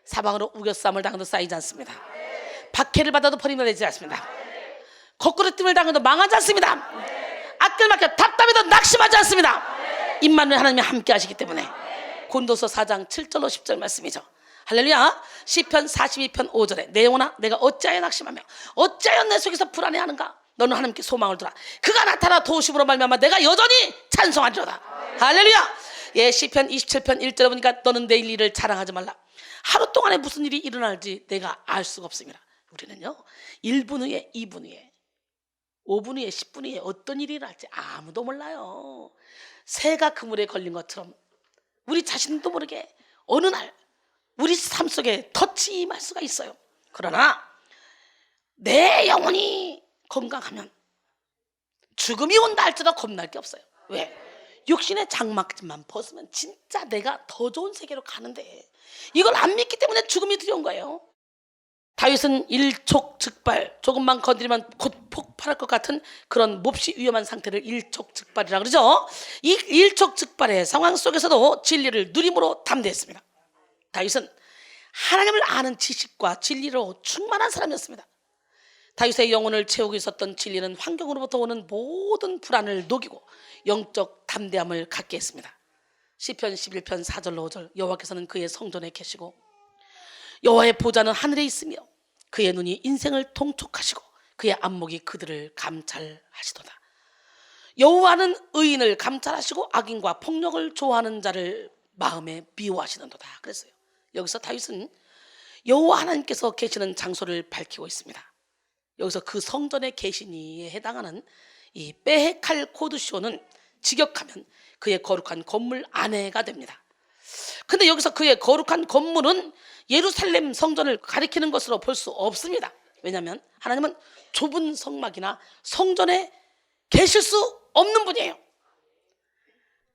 사방으로 우겨싸움을 당해도 쌓이지 않습니다. 박해를 받아도 버림되지 않습니다. 거꾸로 뜸을 당해도 망하지 않습니다. 앞길 막혀 답답해도 낙심하지 않습니다. 임마누엘 하나님이 함께 하시기 때문에. 고린도서 4장 7절로 10절 말씀이죠. 할렐루야. 시편 42편 5절에 내 영혼아 내가 어찌하여 낙심하며 어찌하여 내 속에서 불안해하는가. 너는 하나님께 소망을 두라. 그가 나타나 도우심으로 말미암아 내가 여전히 찬송하리로다. 할렐루야. 예, 시편 27편 1절에 보니까 너는 내일 일을 자랑하지 말라. 하루 동안에 무슨 일이 일어날지 내가 알 수가 없습니다. 우리는요 1분 후에 2분 후에 5분 후에 10분 후에 어떤 일이 일어날지 아무도 몰라요. 새가 그물에 걸린 것처럼 우리 자신도 모르게 어느 날 우리 삶 속에 덫이 임할 수가 있어요. 그러나 내 영혼이 건강하면 죽음이 온다 할지라도 겁날 게 없어요. 왜? 육신의 장막만 벗으면 진짜 내가 더 좋은 세계로 가는데 이걸 안 믿기 때문에 죽음이 두려운 거예요. 다윗은 일촉즉발, 조금만 건드리면 곧 폭발할 것 같은 그런 몹시 위험한 상태를 일촉즉발이라 그러죠. 이 일촉즉발의 상황 속에서도 진리를 누림으로 담대했습니다. 다윗은 하나님을 아는 지식과 진리로 충만한 사람이었습니다. 다윗의 영혼을 채우고 있었던 진리는 환경으로부터 오는 모든 불안을 녹이고 영적 담대함을 갖게 했습니다. 시편 11편 4절로 5절 여호와께서는 그의 성전에 계시고 여호와의 보좌는 하늘에 있으며 그의 눈이 인생을 통촉하시고 그의 안목이 그들을 감찰하시도다. 여호와는 의인을 감찰하시고 악인과 폭력을 좋아하는 자를 마음에 미워하시는도다 그랬어요. 여기서 다윗은 여호와 하나님께서 계시는 장소를 밝히고 있습니다. 여기서 그 성전에 계시니에 해당하는 이 베헤칼 코드쇼는 직역하면 그의 거룩한 건물 안에가 됩니다. 근데 여기서 그의 거룩한 건물은 예루살렘 성전을 가리키는 것으로 볼 수 없습니다. 왜냐하면 하나님은 좁은 성막이나 성전에 계실 수 없는 분이에요.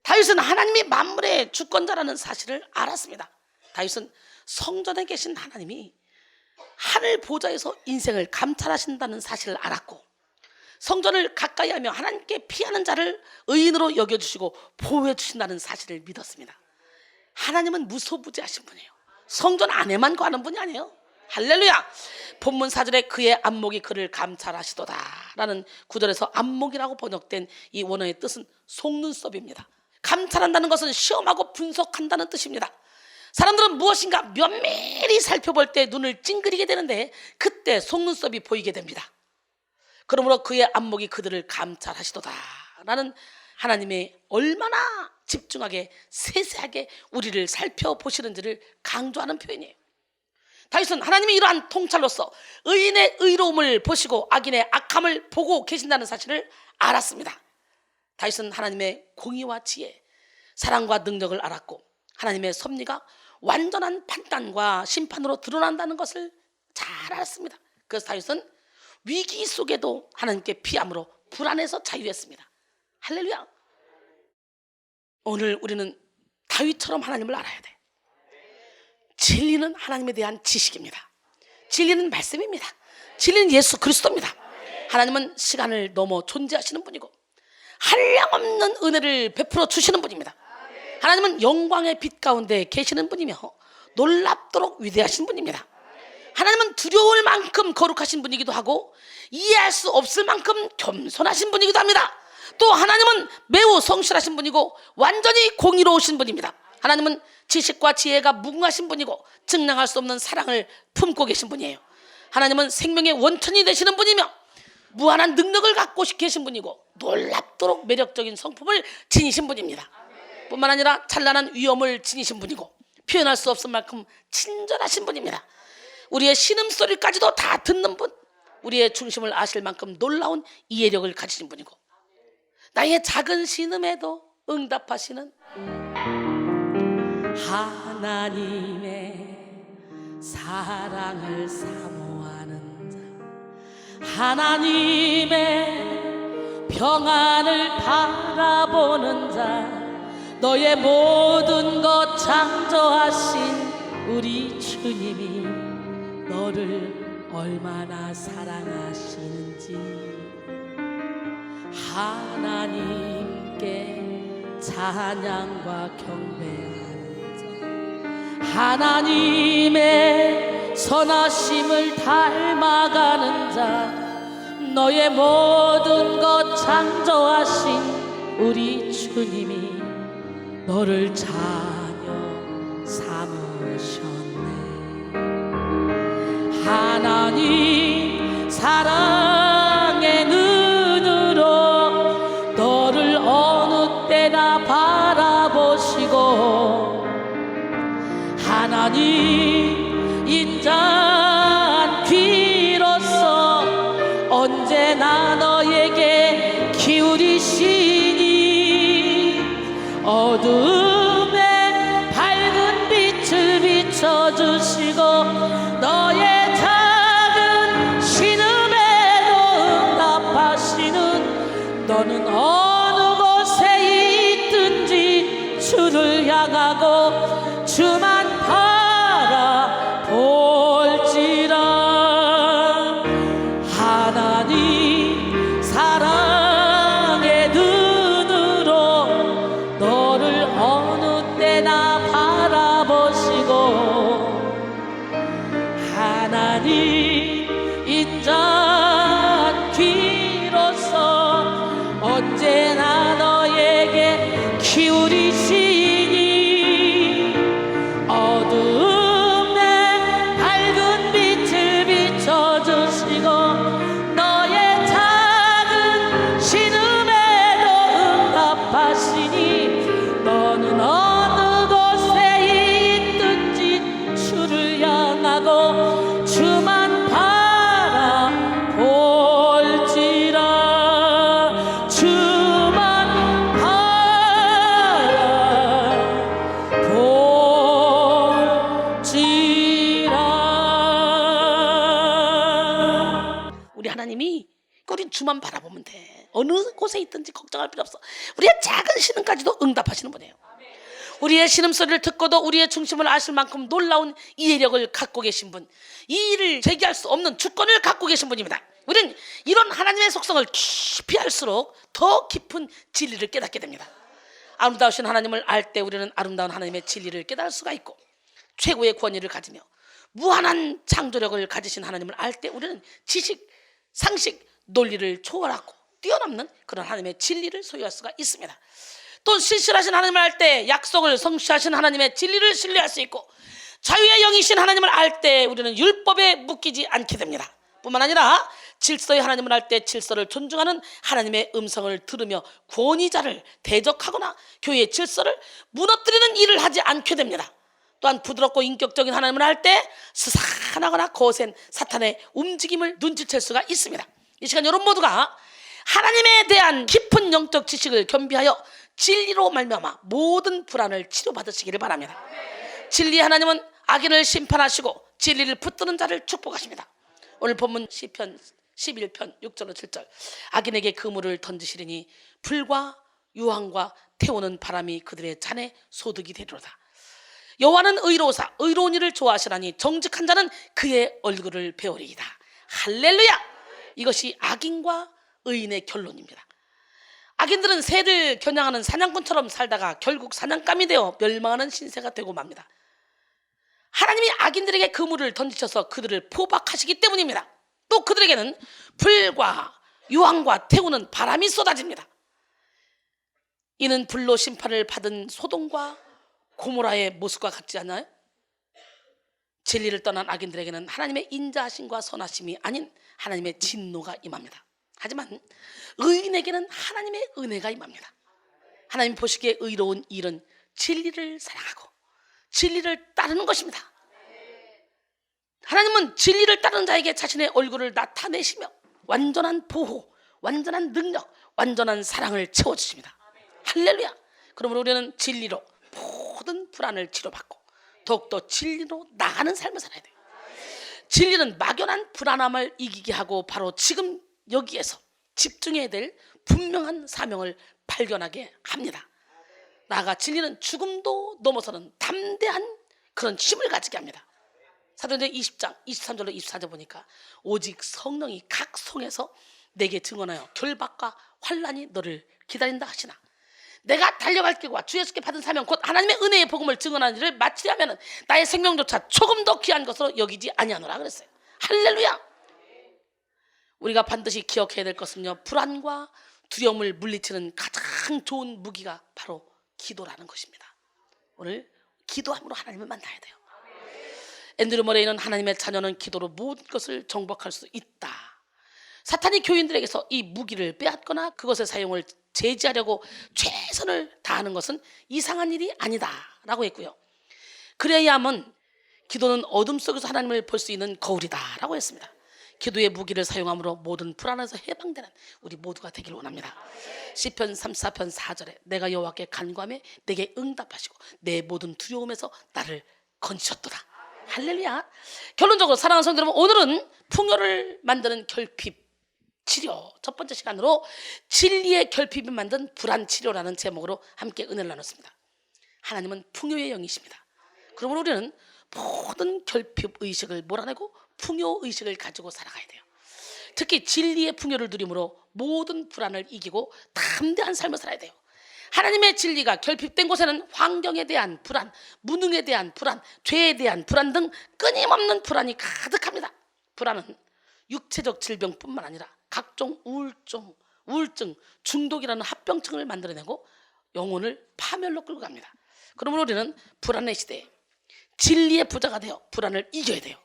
다윗은 하나님이 만물의 주권자라는 사실을 알았습니다. 다윗은 성전에 계신 하나님이 하늘 보좌에서 인생을 감찰하신다는 사실을 알았고 성전을 가까이 하며 하나님께 피하는 자를 의인으로 여겨주시고 보호해 주신다는 사실을 믿었습니다. 하나님은 무소부지하신 분이에요. 성전 안에만 거하는 분이 아니에요. 할렐루야. 본문 4절에 그의 안목이 그를 감찰하시도다 라는 구절에서 안목이라고 번역된 이 원어의 뜻은 속눈썹입니다. 감찰한다는 것은 시험하고 분석한다는 뜻입니다. 사람들은 무엇인가 면밀히 살펴볼 때 눈을 찡그리게 되는데 그때 속눈썹이 보이게 됩니다. 그러므로 그의 안목이 그들을 감찰하시도다 라는 하나님의 얼마나 집중하게 세세하게 우리를 살펴보시는지를 강조하는 표현이에요. 다윗은 하나님이 이러한 통찰로서 의인의 의로움을 보시고 악인의 악함을 보고 계신다는 사실을 알았습니다. 다윗은 하나님의 공의와 지혜, 사랑과 능력을 알았고 하나님의 섭리가 완전한 판단과 심판으로 드러난다는 것을 잘 알았습니다. 그래서 다윗은 위기 속에도 하나님께 피함으로 불안해서 자유했습니다. 할렐루야. 오늘 우리는 다윗처럼 하나님을 알아야 돼. 진리는 하나님에 대한 지식입니다. 진리는 말씀입니다. 진리는 예수 그리스도입니다. 하나님은 시간을 넘어 존재하시는 분이고 한량없는 은혜를 베풀어 주시는 분입니다. 하나님은 영광의 빛 가운데 계시는 분이며 놀랍도록 위대하신 분입니다. 하나님은 두려울 만큼 거룩하신 분이기도 하고 이해할 수 없을 만큼 겸손하신 분이기도 합니다. 또 하나님은 매우 성실하신 분이고 완전히 공의로우신 분입니다. 하나님은 지식과 지혜가 무궁하신 분이고 증량할 수 없는 사랑을 품고 계신 분이에요. 하나님은 생명의 원천이 되시는 분이며 무한한 능력을 갖고 계신 분이고 놀랍도록 매력적인 성품을 지니신 분입니다. 뿐만 아니라 찬란한 위엄을 지니신 분이고 표현할 수 없을 만큼 친절하신 분입니다. 우리의 신음소리까지도 다 듣는 분, 우리의 중심을 아실 만큼 놀라운 이해력을 가지신 분이고 나의 작은 신음에도 응답하시는 하나님의 사랑을 사모하는 자, 하나님의 평안을 바라보는 자, 너의 모든 것 창조하신 우리 주님이 너를 얼마나 사랑하시는지 하나님께 찬양과 경배하는 자, 하나님의 선하심을 닮아가는 자, 너의 모든 것 창조하신 우리 주님이 너를 자녀 삼으셨네. 하나님 사랑의 눈으로 너를 어느 때나 바라보시고 하나님 인자한 귀로서 언제나 너에게 기울이시니 어둠에 밝은 빛을 비춰주시고 너의 작은 신음에도 응답하시는 너는 어느 곳에 있든지 주를 향하고 주만 바라볼지라. 하나님 사랑의 눈으로 너를 어느 때나 바라보시고 하나님 인자한 귀로서 언제나 너에게 기울이시니 어둠에 밝은 빛을 비춰주시고 너의 작은 신음에도 응답하시니 너는 어느 곳에 있든지 주를 향하고 주만 바라볼지라. 주만 바라볼지라. 우리 하나님이 우리 주만 바라보면 돼. 어느 곳에 있든지 걱정할 필요 없어. 우리의 작은 신음까지도 응답하시는 분이에요. 우리의 신음소리를 듣고도 우리의 중심을 아실 만큼 놀라운 이해력을 갖고 계신 분, 이 일을 제기할 수 없는 주권을 갖고 계신 분입니다. 우리는 이런 하나님의 속성을 깊이 알수록 더 깊은 진리를 깨닫게 됩니다. 아름다우신 하나님을 알 때 우리는 아름다운 하나님의 진리를 깨달을 수가 있고 최고의 권위를 가지며 무한한 창조력을 가지신 하나님을 알 때 우리는 지식, 상식, 논리를 초월하고 뛰어넘는 그런 하나님의 진리를 소유할 수가 있습니다. 또 신실하신 하나님을 알 때 약속을 성취하신 하나님의 진리를 신뢰할 수 있고 자유의 영이신 하나님을 알 때 우리는 율법에 묶이지 않게 됩니다. 뿐만 아니라 질서의 하나님을 알 때 질서를 존중하는 하나님의 음성을 들으며 권위자를 대적하거나 교회의 질서를 무너뜨리는 일을 하지 않게 됩니다. 또한 부드럽고 인격적인 하나님을 알 때 스산하거나 거센 사탄의 움직임을 눈치챌 수가 있습니다. 이 시간 여러분 모두가 하나님에 대한 깊은 영적 지식을 겸비하여 진리로 말미암아 모든 불안을 치료받으시기를 바랍니다. 진리의 하나님은 악인을 심판하시고 진리를 붙드는 자를 축복하십니다. 오늘 본문 시편 11편 6절로 7절, 악인에게 그물을 던지시리니 불과 유황과 태우는 바람이 그들의 잔에 소득이 되리로다. 여호와는 의로우사 의로운 일을 좋아하시나니 정직한 자는 그의 얼굴을 배우리이다. 할렐루야. 이것이 악인과 의인의 결론입니다. 악인들은 새를 겨냥하는 사냥꾼처럼 살다가 결국 사냥감이 되어 멸망하는 신세가 되고 맙니다. 하나님이 악인들에게 그물을 던지셔서 그들을 포박하시기 때문입니다. 또 그들에게는 불과 유황과 태우는 바람이 쏟아집니다. 이는 불로 심판을 받은 소돔과 고모라의 모습과 같지 않나요? 진리를 떠난 악인들에게는 하나님의 인자하심과 선하심이 아닌 하나님의 진노가 임합니다. 하지만 의인에게는 하나님의 은혜가 임합니다. 하나님 보시기에 의로운 일은 진리를 사랑하고 진리를 따르는 것입니다. 하나님은 진리를 따르는 자에게 자신의 얼굴을 나타내시며 완전한 보호, 완전한 능력, 완전한 사랑을 채워주십니다. 할렐루야. 그러므로 우리는 진리로 모든 불안을 치료받고 더욱더 진리로 나가는 삶을 살아야 돼요. 진리는 막연한 불안함을 이기게 하고 바로 지금 여기에서 집중해야 될 분명한 사명을 발견하게 합니다. 나아가 진리는 죽음도 넘어서는 담대한 그런 힘을 가지게 합니다. 사도행전 20장 23절로 24절 보니까 오직 성령이 각 성에서 내게 증언하여 결박과 환난이 너를 기다린다 하시나 내가 달려갈 길과 주 예수께 받은 사명 곧 하나님의 은혜의 복음을 증언하는 일을 마치려 하면 나의 생명조차 조금 더 귀한 것으로 여기지 아니하노라 그랬어요. 할렐루야. 우리가 반드시 기억해야 될 것은요, 불안과 두려움을 물리치는 가장 좋은 무기가 바로 기도라는 것입니다. 오늘 기도함으로 하나님을 만나야 돼요. 앤드류 머레이는 하나님의 자녀는 기도로 모든 것을 정복할 수 있다. 사탄이 교인들에게서 이 무기를 빼앗거나 그것의 사용을 제지하려고 최선을 다하는 것은 이상한 일이 아니다 라고 했고요. 그레이암은 기도는 어둠 속에서 하나님을 볼 수 있는 거울이다 라고 했습니다. 기도의 무기를 사용함으로 모든 불안에서 해방되는 우리 모두가 되길 원합니다. 시편 34편 4절에 내가 여호와께 간구하며 내게 응답하시고 내 모든 두려움에서 나를 건지셨도다. 할렐루야. 결론적으로 사랑하는 성도 여러분, 오늘은 풍요를 만드는 결핍 치료 첫 번째 시간으로 진리의 결핍이 만든 불안 치료라는 제목으로 함께 은혜를 나눴습니다. 하나님은 풍요의 영이십니다. 그러므로 우리는 모든 결핍 의식을 몰아내고 풍요 의식을 가지고 살아가야 돼요. 특히 진리의 풍요를 누림으로 모든 불안을 이기고 담대한 삶을 살아야 돼요. 하나님의 진리가 결핍된 곳에는 환경에 대한 불안, 무능에 대한 불안, 죄에 대한 불안 등 끊임없는 불안이 가득합니다. 불안은 육체적 질병뿐만 아니라 각종 우울증, 중독이라는 합병증을 만들어내고 영혼을 파멸로 끌고 갑니다. 그러므로 우리는 불안의 시대에 진리의 부자가 되어 불안을 이겨야 돼요.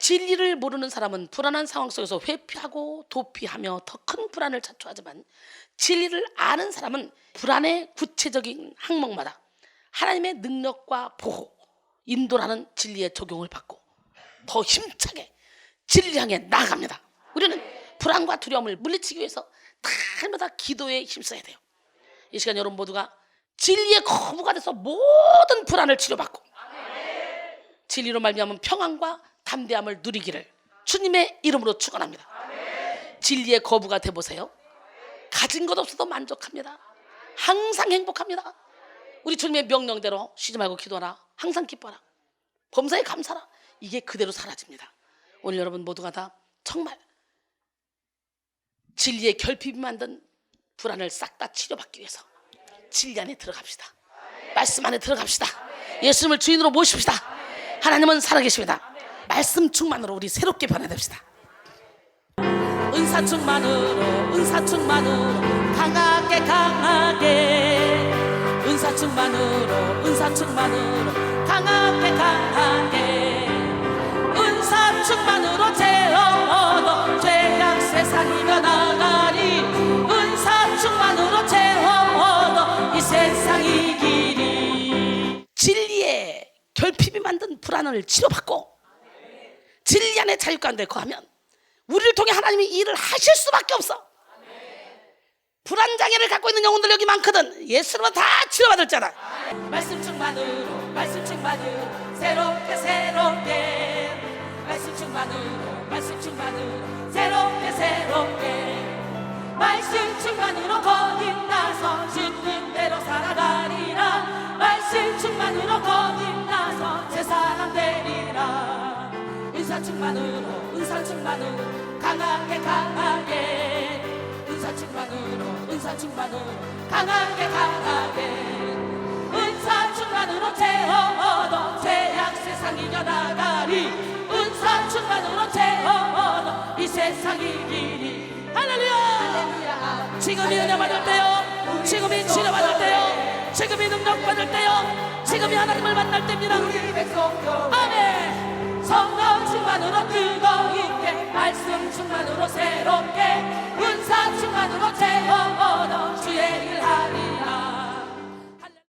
진리를 모르는 사람은 불안한 상황 속에서 회피하고 도피하며 더 큰 불안을 자초하지만 진리를 아는 사람은 불안의 구체적인 항목마다 하나님의 능력과 보호, 인도라는 진리의 적용을 받고 더 힘차게 진리 향해 나아갑니다. 우리는 불안과 두려움을 물리치기 위해서 날마다 기도에 힘써야 돼요. 이 시간 여러분 모두가 진리의 거부가 돼서 모든 불안을 치료받고 진리로 말미암은 평안과 담대함을 누리기를 주님의 이름으로 축원합니다. 진리의 거부가 돼보세요. 가진 것 없어도 만족합니다. 항상 행복합니다. 우리 주님의 명령대로 쉬지 말고 기도하라. 항상 기뻐라. 범사에 감사라. 이게 그대로 사라집니다. 오늘 여러분 모두가 다 정말 진리의 결핍이 만든 불안을 싹 다 치료받기 위해서 진리 안에 들어갑시다. 말씀 안에 들어갑시다. 예수님을 주인으로 모십시다. 하나님은 살아계십니다. 말씀 충만으로 우리 새롭게 변화됩시다. 은사 충만으로 강하게 은사 충만으로 강하게 은사 충만으로 채워도 죄악 세상 이겨나가리 은사 충만으로 채워도 이 세상 이기리. 진리의 결핍이 만든 불안을 치료받고 진리 안에 자유 가운데 거하면 우리를 통해 하나님이 일을 하실 수밖에 없어. 불안 장애를 갖고 있는 영혼들 여기 많거든. 예수님은 다 치료받을 자라. 말씀 충만으로 새롭게 말씀 충만으로 새롭게 말씀 충만으로 거듭나서 주는 대로 살아가리라. 말씀 충만으로 거듭나서 새 사람 되리라. 은사 충만으로 강하게 은사 충만으로 강하게 은사 충만으로 채워도 죄악 세상 이겨나가리 은사 충만으로 채워도 이 세상 이기리. 할렐루야. 지금이 은혜 받을 때요, 지금이 치료 받을 때요, 지금이 능력 받을 때요, 지금이 하나님을 만날 때입니다. 아멘. 성령 충만으로 뜨거운게 말씀 충만으로 새롭게 은사 충만으로 채워도 주의 일하리.